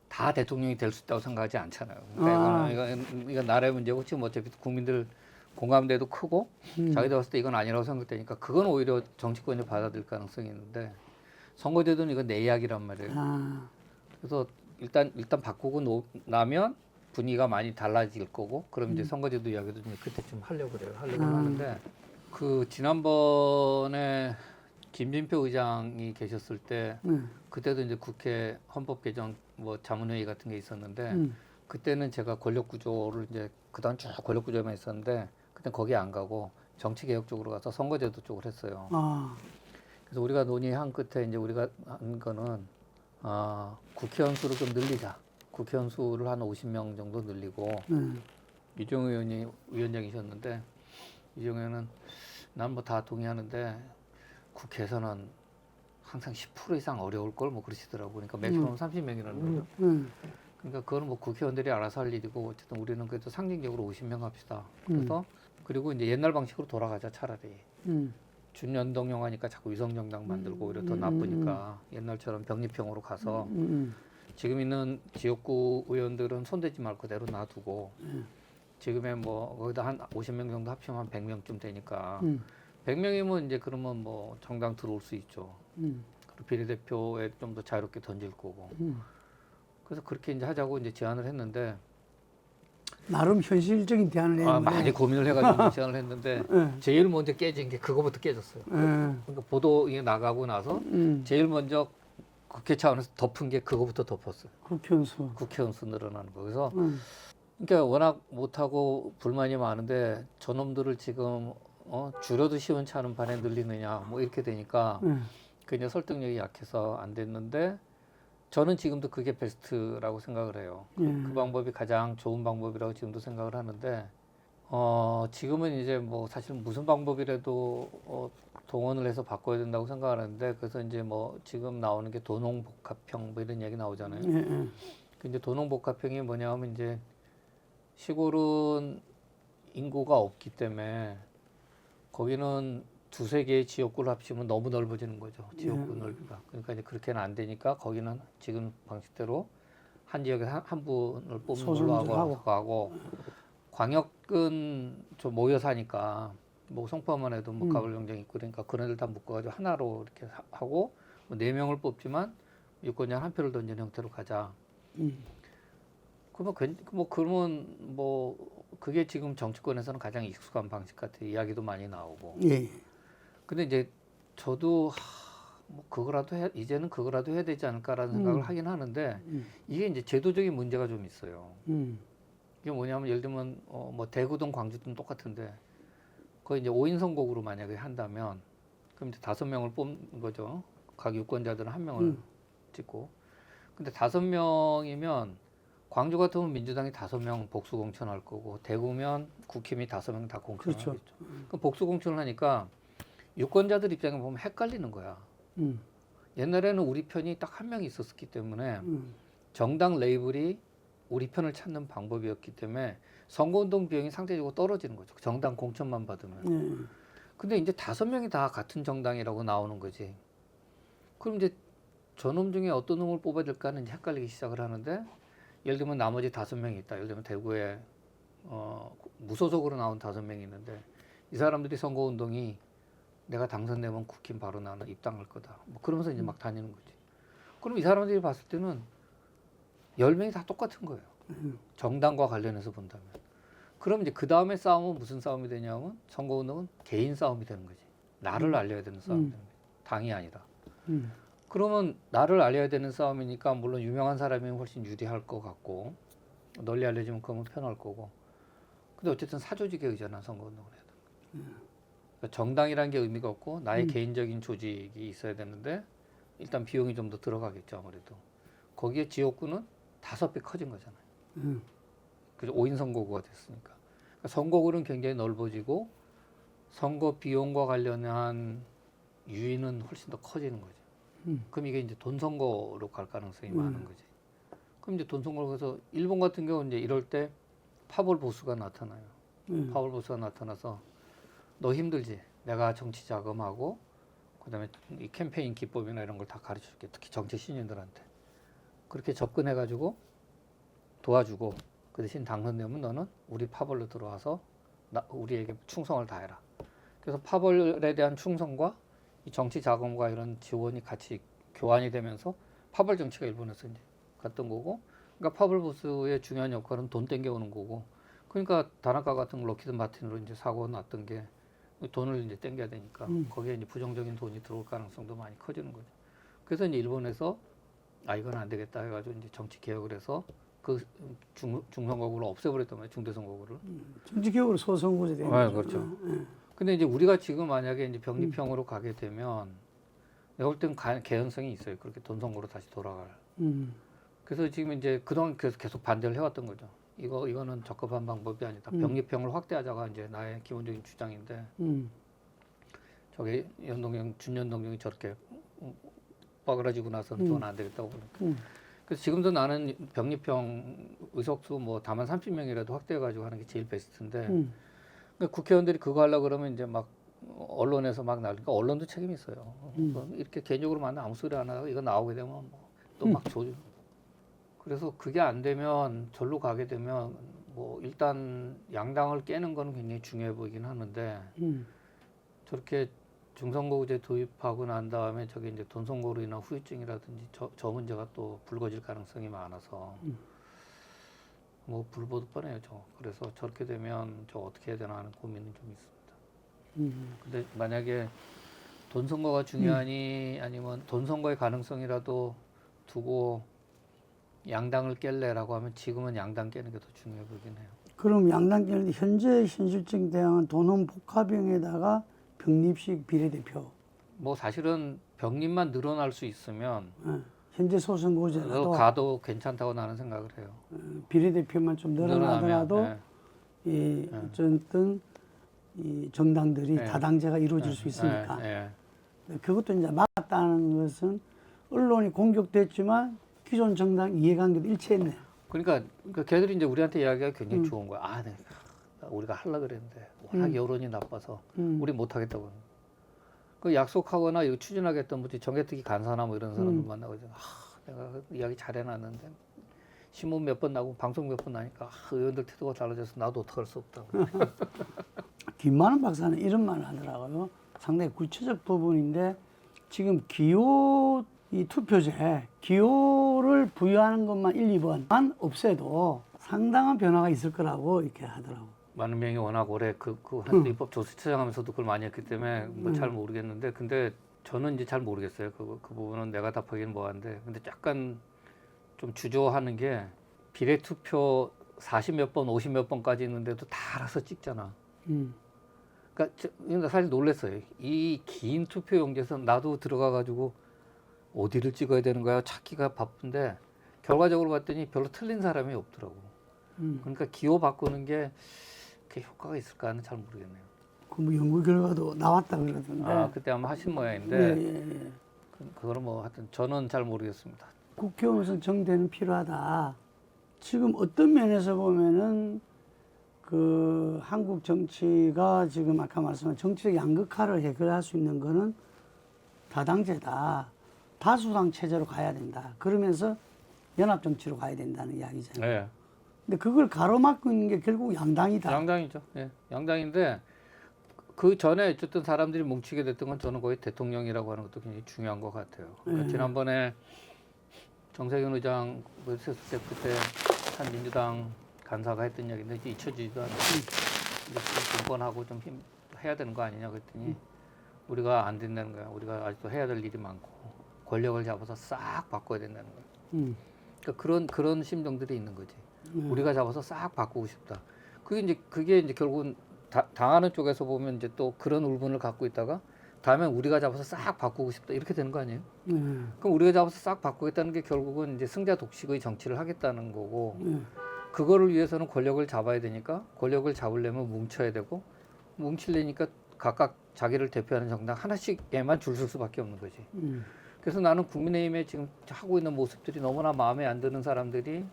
다 대통령이 될 수 있다고 생각하지 않잖아요. 그러니까 이건 나라의 문제고 지금 어차피 국민들 공감대도 크고 자기들 봤을 때 이건 아니라고 생각되니까 그건 오히려 정치권이 받아들일 가능성이 있는데 선거제도는 이건 내 이야기란 말이에요. 그래서 일단 바꾸고 나면 분위기가 많이 달라질 거고 그럼 이제 선거제도 이야기도 좀 그때쯤 하려고 그래요. 하려고 하는데 그 지난번에 김진표 의장이 계셨을 때 그때도 이제 국회 헌법 개정 뭐 자문회의 같은 게 있었는데 그때는 제가 권력 구조를 이제 그다음 쭉 권력 구조에만 있었는데 그때 거기 안 가고 정치 개혁 쪽으로 가서 선거제도 쪽을 했어요. 그래서 우리가 논의한 끝에 이제 우리가 한 거는 국회의원 수를 좀 늘리자. 국회의원 수를 한 50명 정도 늘리고 이종호 의원이 위원장이셨는데 이종호 의원은 난 뭐 다 동의하는데 국회에서는 항상 10% 이상 어려울 걸 뭐 그러시더라고. 그러니까 맥시멈 30명이라는 거죠. 그러니까 그거는 뭐 국회의원들이 알아서 할 일이고 어쨌든 우리는 그래도 상징적으로 50명 합시다. 그래서 그리고 이제 옛날 방식으로 돌아가자 차라리. 준연동형 하니까 자꾸 위성정당 만들고 오히려 더 나쁘니까 옛날처럼 병립형으로 가서 지금 있는 지역구 의원들은 손대지 말 그대로 놔두고 지금의 뭐 거기다 한 50명 정도 합치면 한 100명쯤 되니까 100명이면 이제 그러면 뭐 정당 들어올 수 있죠. 그리고 비례대표에 좀 더 자유롭게 던질 거고. 그래서 그렇게 이제 하자고 이제 제안을 했는데 나름 현실적인 대안을 내는 많이 거네. 고민을 해가지고 제안을 했는데 예. 제일 먼저 깨진 게 그거부터 깨졌어요. 예. 그러니까 보도에 나가고 나서 제일 먼저 국회 차원에서 덮은 게 그거부터 덮었어요. 국회의원수. 국회의원 수 늘어나는 거. 그래서 그러니까 워낙 못하고 불만이 많은데 저놈들을 지금 줄여도 시원찮은 반에 늘리느냐 뭐 이렇게 되니까 그냥 설득력이 약해서 안 됐는데 저는 지금도 그게 베스트라고 생각을 해요. 그 방법이 가장 좋은 방법이라고 지금도 생각을 하는데 지금은 이제 뭐 사실 무슨 방법이라도 동원을 해서 바꿔야 된다고 생각하는데 그래서 이제 뭐 지금 나오는 게 도농복합형 뭐 이런 얘기 나오잖아요. 근데 도농복합형이 뭐냐면 이제 시골은 인구가 없기 때문에 거기는 두세 개의 지역구를 합치면 너무 넓어지는 거죠. 지역구 넓이가. 그러니까 이제 그렇게는 안 되니까 거기는 지금 방식대로 한 지역에 한 분을 뽑는 걸로 하고 광역은 좀 모여 사니까 뭐 송파만 해도 뭐 가불경쟁 있고 그러니까 그런 애들 다 묶어가지고 하나로 이렇게 하고 뭐 4명을 뽑지만 유권자 한 표를 던지는 형태로 가자. 그러면 뭐 그게 지금 정치권에서는 가장 익숙한 방식 같아요. 이야기도 많이 나오고. 예. 근데 이제 저도 뭐 이제는 그거라도 해야 되지 않을까라는 생각을 하긴 하는데 이게 이제 제도적인 문제가 좀 있어요. 이게 뭐냐면 예를 들면 뭐 대구든 광주든 똑같은데 거의 이제 5인 선거구로 만약에 한다면 그럼 이제 5명을 뽑는 거죠. 각 유권자들은 1명을 찍고. 근데 5명이면 광주 같으면 민주당이 5명 복수 공천할 거고 대구면 국힘이 5명 다 공천하겠죠. 그렇죠. 그럼 복수 공천을 하니까 유권자들 입장에 보면 헷갈리는 거야. 옛날에는 우리 편이 딱 1명이 있었기 때문에 정당 레이블이 우리 편을 찾는 방법이었기 때문에 선거운동 비용이 상대적으로 떨어지는 거죠. 정당 공천만 받으면. 근데 이제 5명이 다 같은 정당이라고 나오는 거지. 그럼 이제 저놈 중에 어떤 놈을 뽑아야 될까는 이제 헷갈리기 시작을 하는데 예를 들면 나머지 5명이 있다. 예를 들면 대구에 무소속으로 나온 5명이 있는데 이 사람들이 선거운동이 내가 당선되면 국힘 바로 나는 입당할 거다. 뭐 그러면서 이제 막 다니는 거지. 그럼 이 사람들이 봤을 때는 10명이 다 똑같은 거예요. 정당과 관련해서 본다면. 그럼 이제 그 다음에 싸움은 무슨 싸움이 되냐면 선거운동은 개인 싸움이 되는 거지. 나를 알려야 되는 싸움이 되는 거지. 당이 아니라. 그러면 나를 알려야 되는 싸움이니까 물론 유명한 사람이면 훨씬 유리할 것 같고 널리 알려지면 그러면 편할 거고. 근데 어쨌든 사조직에 의존한 선거운동을 해야 되는 거예요. 그러니까 정당이라는 게 의미가 없고 나의 개인적인 조직이 있어야 되는데 일단 비용이 좀 더 들어가겠죠 아무래도. 거기에 지역구는 5배 커진 거잖아요. 그래서 5인 선거구가 됐으니까. 그러니까 선거구는 굉장히 넓어지고 선거 비용과 관련한 유인은 훨씬 더 커지는 거죠. 그럼 이게 이제 돈 선거로 갈 가능성이 많은 거지. 그럼 이제 돈 선거로 해서 일본 같은 경우는 이제 이럴 때 파벌 보수가 나타나요. 파벌 보수가 나타나서 너 힘들지? 내가 정치 자금하고 그다음에 이 캠페인 기법이나 이런 걸 다 가르쳐 줄게. 특히 정치 신인들한테. 그렇게 접근해가지고 도와주고 그 대신 당선되면 너는 우리 파벌로 들어와서 우리에게 충성을 다해라. 그래서 파벌에 대한 충성과 이 정치 자금과 이런 지원이 같이 교환이 되면서 파벌 정치가 일본에서 이제 갔던 거고, 그러니까 파벌 보수의 중요한 역할은 돈 땡겨오는 거고, 그러니까 다나카 같은 로키드 마틴으로 이제 사고가 났던 게 돈을 이제 땡겨야 되니까 거기에 이제 부정적인 돈이 들어올 가능성도 많이 커지는 거죠. 그래서 이제 일본에서 이건 안 되겠다 해가지고 이제 정치 개혁을 해서 그 중선거구를 없애버렸단 말이에요. 중대선거구를. 정치개혁으로 소선거제 되는 거죠. 그렇죠. 근데 이제 우리가 지금 만약에 이제 병립형으로 가게 되면 내가 볼 때는 개연성이 있어요. 그렇게 돈 선거로 다시 돌아갈. 그래서 지금 이제 그동안 계속 반대를 해왔던 거죠. 이거는 적합한 방법이 아니다. 병립형을 확대하자가 이제 나의 기본적인 주장인데 저게 준연동형이 저렇게 빠그라지고 나서는 그건 안 되겠다고 보니까. 그래서 지금도 나는 병립형 의석수 뭐 다만 30명이라도 확대해가지고 하는 게 제일 베스트인데 그러니까 국회의원들이 그거 하려고 그러면 이제 막 언론에서 막 나오니까 언론도 책임이 있어요. 이렇게 개인적으로 만나 아무 소리 안 하고 이거 나오게 되면 또 막 조주. 그래서 그게 안 되면 절로 가게 되면 뭐 일단 양당을 깨는 거는 굉장히 중요해 보이긴 하는데 저렇게 중선거구제 도입하고 난 다음에 저게 이제 돈 선거로 인한 후유증이라든지 저 문제가 또 불거질 가능성이 많아서 뭐 불보듯 뻔해요. 그래서 저렇게 되면 저 어떻게 해야 되나 하는 고민은 좀 있습니다. 근데 만약에 돈 선거가 중요하니 아니면 돈 선거의 가능성이라도 두고 양당을 깰래라고 하면 지금은 양당 깨는 게 더 중요해 보이긴 해요. 그럼 양당 깰 때 현재 현실적인 대안은 돈은 복합형에다가 병립식 비례대표. 뭐 사실은 병립만 늘어날 수 있으면 예, 현재 소선거구제라도 가도 괜찮다고 나는 생각을 해요. 비례대표만 좀 늘어나더라도 늘어나면, 이 어쨌든 이 정당들이 네. 다당제가 이루어질 수 있으니까 예. 그것도 이제 막았다는 것은 언론이 공격됐지만 기존 정당 이해관계도 일치했네요. 그러니까 걔들이 이제 우리한테 이야기가 굉장히 좋은 거야. 아, 네. 우리가 하려 그랬는데 워낙 여론이 나빠서 우리 못 하겠다고. 그 약속하거나 이거 추진하겠던 분이 정개특위 간사나 뭐 이런 사람들 만나고 이제 내가 이야기 잘 해놨는데 신문 몇 번 나고 방송 몇 번 나니까 의원들 태도가 달라져서 나도 어떡할 수 없다고. 김만원 박사는 이런 말을 하더라고요. 상당히 구체적 부분인데 지금 기호 이 투표제 기호를 부여하는 것만 1, 2번만 없애도 상당한 변화가 있을 거라고 이렇게 하더라고. 많은 명이 워낙 오래 한 입법 조수처장하면서도 그걸 많이 했기 때문에 뭐 잘 모르겠는데 근데 저는 이제 잘 모르겠어요. 그 부분은 내가 답하기는 뭐한데 근데 약간 좀 주저하는 게 비례 투표 40몇 번, 50몇 번까지 있는데도 다 알아서 찍잖아. 그러니까 사실 놀랐어요. 이 긴 투표 용지에서 나도 들어가가지고 어디를 찍어야 되는 거야 찾기가 바쁜데 결과적으로 봤더니 별로 틀린 사람이 없더라고. 그러니까 기호 바꾸는 게 그게 효과가 있을까는 잘 모르겠네요. 그 뭐 연구 결과도 나왔다 그러던데. 아 그때 아마 하신 모양인데 예. 그거는 뭐 하여튼 저는 잘 모르겠습니다. 국회의원 정대는 필요하다. 지금 어떤 면에서 보면은 그 한국 정치가 지금 아까 말씀한 정치적 양극화를 해결할 수 있는 거는 다당제다. 다수당 체제로 가야 된다. 그러면서 연합 정치로 가야 된다는 이야기잖아요. 네. 근데 그걸 가로막고 있는 게 결국 양당이다. 양당이죠. 예, 양당인데 그 전에 어쨌든 사람들이 뭉치게 됐던 건 저는 거의 대통령이라고 하는 것도 굉장히 중요한 것 같아요. 그러니까 지난번에 정세균 의장 했을 때 그때 한 민주당 간사가 했던 이야기인데 이제 잊혀지지도 않고 이제 공권하고 좀 해야 되는 거 아니냐 그랬더니 우리가 안 된다는 거야. 우리가 아직도 해야 될 일이 많고 권력을 잡아서 싹 바꿔야 된다는 거야. 그러니까 그런 심정들이 있는 거지. 우리가 잡아서 싹 바꾸고 싶다. 그게 이제 결국은 당하는 쪽에서 보면 이제 또 그런 울분을 갖고 있다가 다음에 우리가 잡아서 싹 바꾸고 싶다 이렇게 되는 거 아니에요? 그럼 우리가 잡아서 싹 바꾸겠다는 게 결국은 이제 승자 독식의 정치를 하겠다는 거고 그거를 위해서는 권력을 잡아야 되니까 권력을 잡으려면 뭉쳐야 되고 뭉치려니까 각각 자기를 대표하는 정당 하나씩에만 줄 설 수밖에 없는 거지. 그래서 나는 국민의힘에 지금 하고 있는 모습들이 너무나 마음에 안 드는 사람들이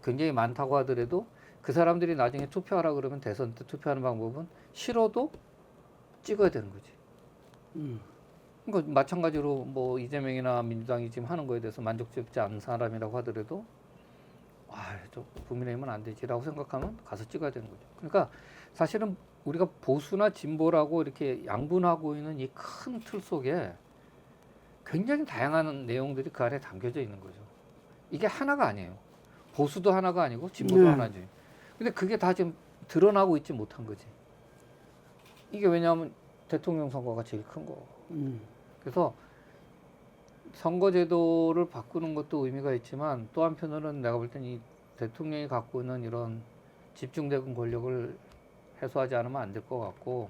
굉장히 많다고 하더라도 그 사람들이 나중에 투표하라 그러면 대선 때 투표하는 방법은 싫어도 찍어야 되는 거지. 그러니까 마찬가지로 뭐 이재명이나 민주당이 지금 하는 거에 대해서 만족스럽지 않은 사람이라고 하더라도 저 국민의힘은 안 되지라고 생각하면 가서 찍어야 되는 거죠. 그러니까 사실은 우리가 보수나 진보라고 이렇게 양분하고 있는 이 큰 틀 속에 굉장히 다양한 내용들이 그 안에 담겨져 있는 거죠. 이게 하나가 아니에요. 보수도 하나가 아니고 진보도 하나지. 근데 그게 다 지금 드러나고 있지 못한 거지. 이게 왜냐하면 대통령 선거가 제일 큰 거. 그래서 선거제도를 바꾸는 것도 의미가 있지만 또 한편으로는 내가 볼 땐 이 대통령이 갖고 있는 이런 집중된 권력을 해소하지 않으면 안 될 것 같고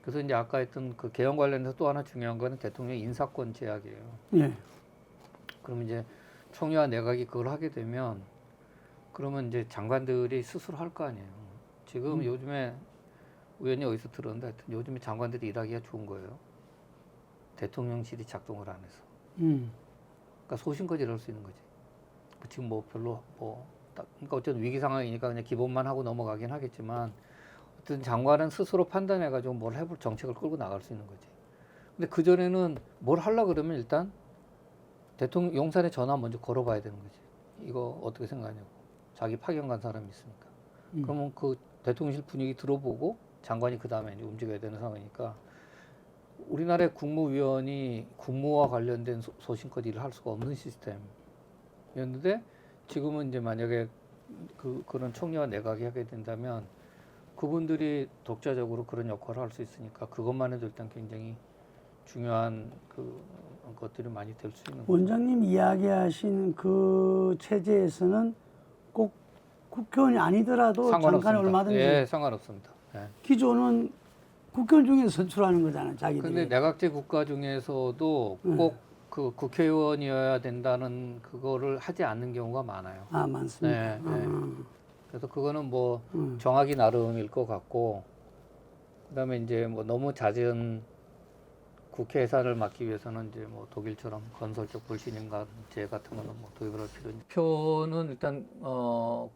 그래서 이제 아까 했던 그 개헌 관련해서 또 하나 중요한 거는 대통령 인사권 제약이에요. 예. 그러면 이제 총리와 내각이 그걸 하게 되면 그러면 이제 장관들이 스스로 할 거 아니에요. 지금 요즘에 우연히 어디서 들었는데 하여튼 요즘에 장관들이 일하기가 좋은 거예요. 대통령실이 작동을 안 해서. 그러니까 소신껏 일할 수 있는 거지. 지금 뭐 별로 그러니까 어쨌든 위기 상황이니까 그냥 기본만 하고 넘어가긴 하겠지만 어쨌든 장관은 스스로 판단해가지고 뭘 해볼 정책을 끌고 나갈 수 있는 거지. 근데 그 전에는 뭘 하려 그러면 일단 대통령 용산에 전화 먼저 걸어봐야 되는 거지. 이거 어떻게 생각하냐고. 자기 파견 간 사람이 있으니까. 그러면 그 대통령실 분위기 들어보고 장관이 그 다음에 이제 움직여야 되는 상황이니까 우리나라의 국무위원이 국무와 관련된 소신껏 일을 할 수가 없는 시스템이었는데 지금은 이제 만약에 그런 총리와 내각이 하게 된다면 그분들이 독자적으로 그런 역할을 할 수 있으니까 그것만 해도 일단 굉장히 중요한 것들이 많이 될 수 있는 거죠. 원장님 이야기하신 그 체제에서는 꼭 국회의원이 아니더라도 잠깐 상관없습니다. 얼마든지 예, 상관없습니다. 예. 기존은 국회의원 중에 선출하는 거잖아요, 자기들이. 근데 내각제 국가 중에서도 꼭 그 국회의원이어야 된다는 그거를 하지 않는 경우가 많아요. 아, 많습니다. 네, 네. 그래서 그거는 뭐 정하기 나름일 것 같고, 그다음에 이제 뭐 너무 잦은 국회 예산을 막기 위해서는 이제 뭐 독일처럼 건설적 불신임가제 같은 거는 뭐 도입을 할 필요는. 표는 일단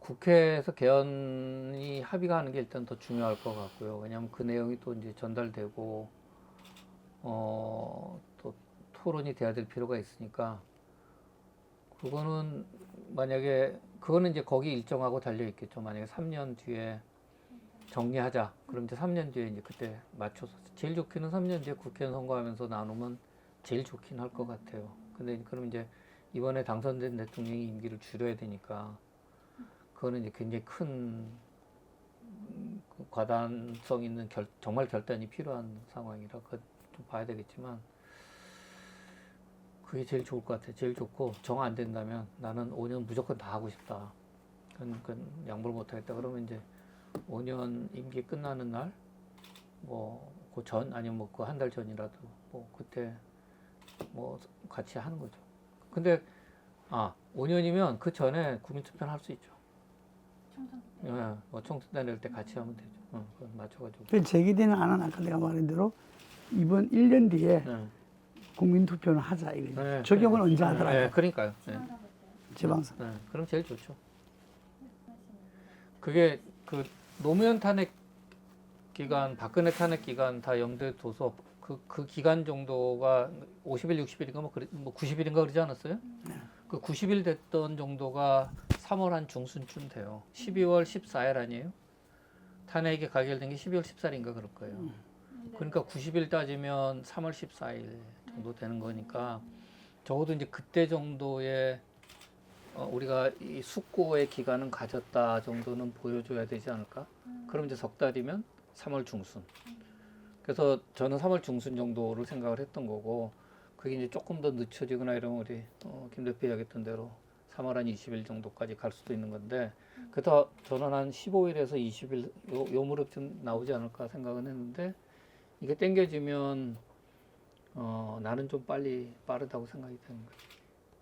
국회에서 개헌이 합의가 하는 게 일단 더 중요할 것 같고요. 왜냐하면 그 내용이 또 이제 전달되고 또 토론이 돼야 될 필요가 있으니까 그거는 만약에 그거는 이제 거기 일정하고 달려 있겠죠. 만약에 3년 뒤에 정리하자. 그럼 이제 3년 뒤에 이제 그때 맞춰서 제일 좋기는 3년 뒤에 국회의원 선거하면서 나누면 제일 좋긴 할 것 같아요. 근데 그럼 이제 이번에 당선된 대통령이 임기를 줄여야 되니까 그거는 이제 굉장히 큰 과단성 있는 정말 결단이 필요한 상황이라 그거 좀 봐야 되겠지만 그게 제일 좋을 것 같아요. 제일 좋고 정 안 된다면 나는 5년 무조건 다 하고 싶다. 그건 양보를 못 하겠다. 그러면 이제 5년 임기 끝나는 날, 뭐, 그 전, 아니면 뭐, 그 한 달 전이라도, 뭐, 그때, 뭐, 같이 하는 거죠. 근데, 5년이면 그 전에 국민투표는 할 수 있죠. 총선 때. 예, 뭐, 총선 때 때 같이 하면 되죠. 그건 맞춰가지고. 그 제기되는 안은 아까 내가 말한 대로 이번 1년 뒤에 네. 국민투표는 하자. 이거죠. 네, 적용은 네. 언제 하더라도. 네, 그러니까요. 네. 지방선거 때. 지방선. 네, 그럼 제일 좋죠. 하시는 그게 그 노무현 탄핵 기간, 박근혜 탄핵 기간 다 영대 둬서 그 기간 정도가 50일, 60일인가 뭐 90일인가 그러지 않았어요? 그 90일 됐던 정도가 3월 한 중순쯤 돼요. 12월 14일 아니에요? 탄핵이 가결된 게 12월 14일인가 그럴 거예요. 그러니까 90일 따지면 3월 14일 정도 되는 거니까 적어도 이제 그때 정도의 우리가 이 숙고의 기간은 가졌다 정도는 보여줘야 되지 않을까? 그럼 이제 석 달이면 3월 중순. 그래서 저는 3월 중순 정도를 생각을 했던 거고, 그게 이제 조금 더 늦춰지거나 이러면 우리 김 대표 이야기했던 대로 3월 한 20일 정도까지 갈 수도 있는 건데, 그래서 저는 한 15일에서 20일 요 무렵쯤 나오지 않을까 생각은 했는데, 이게 땡겨지면 나는 좀 빠르다고 생각이 되는 거예요.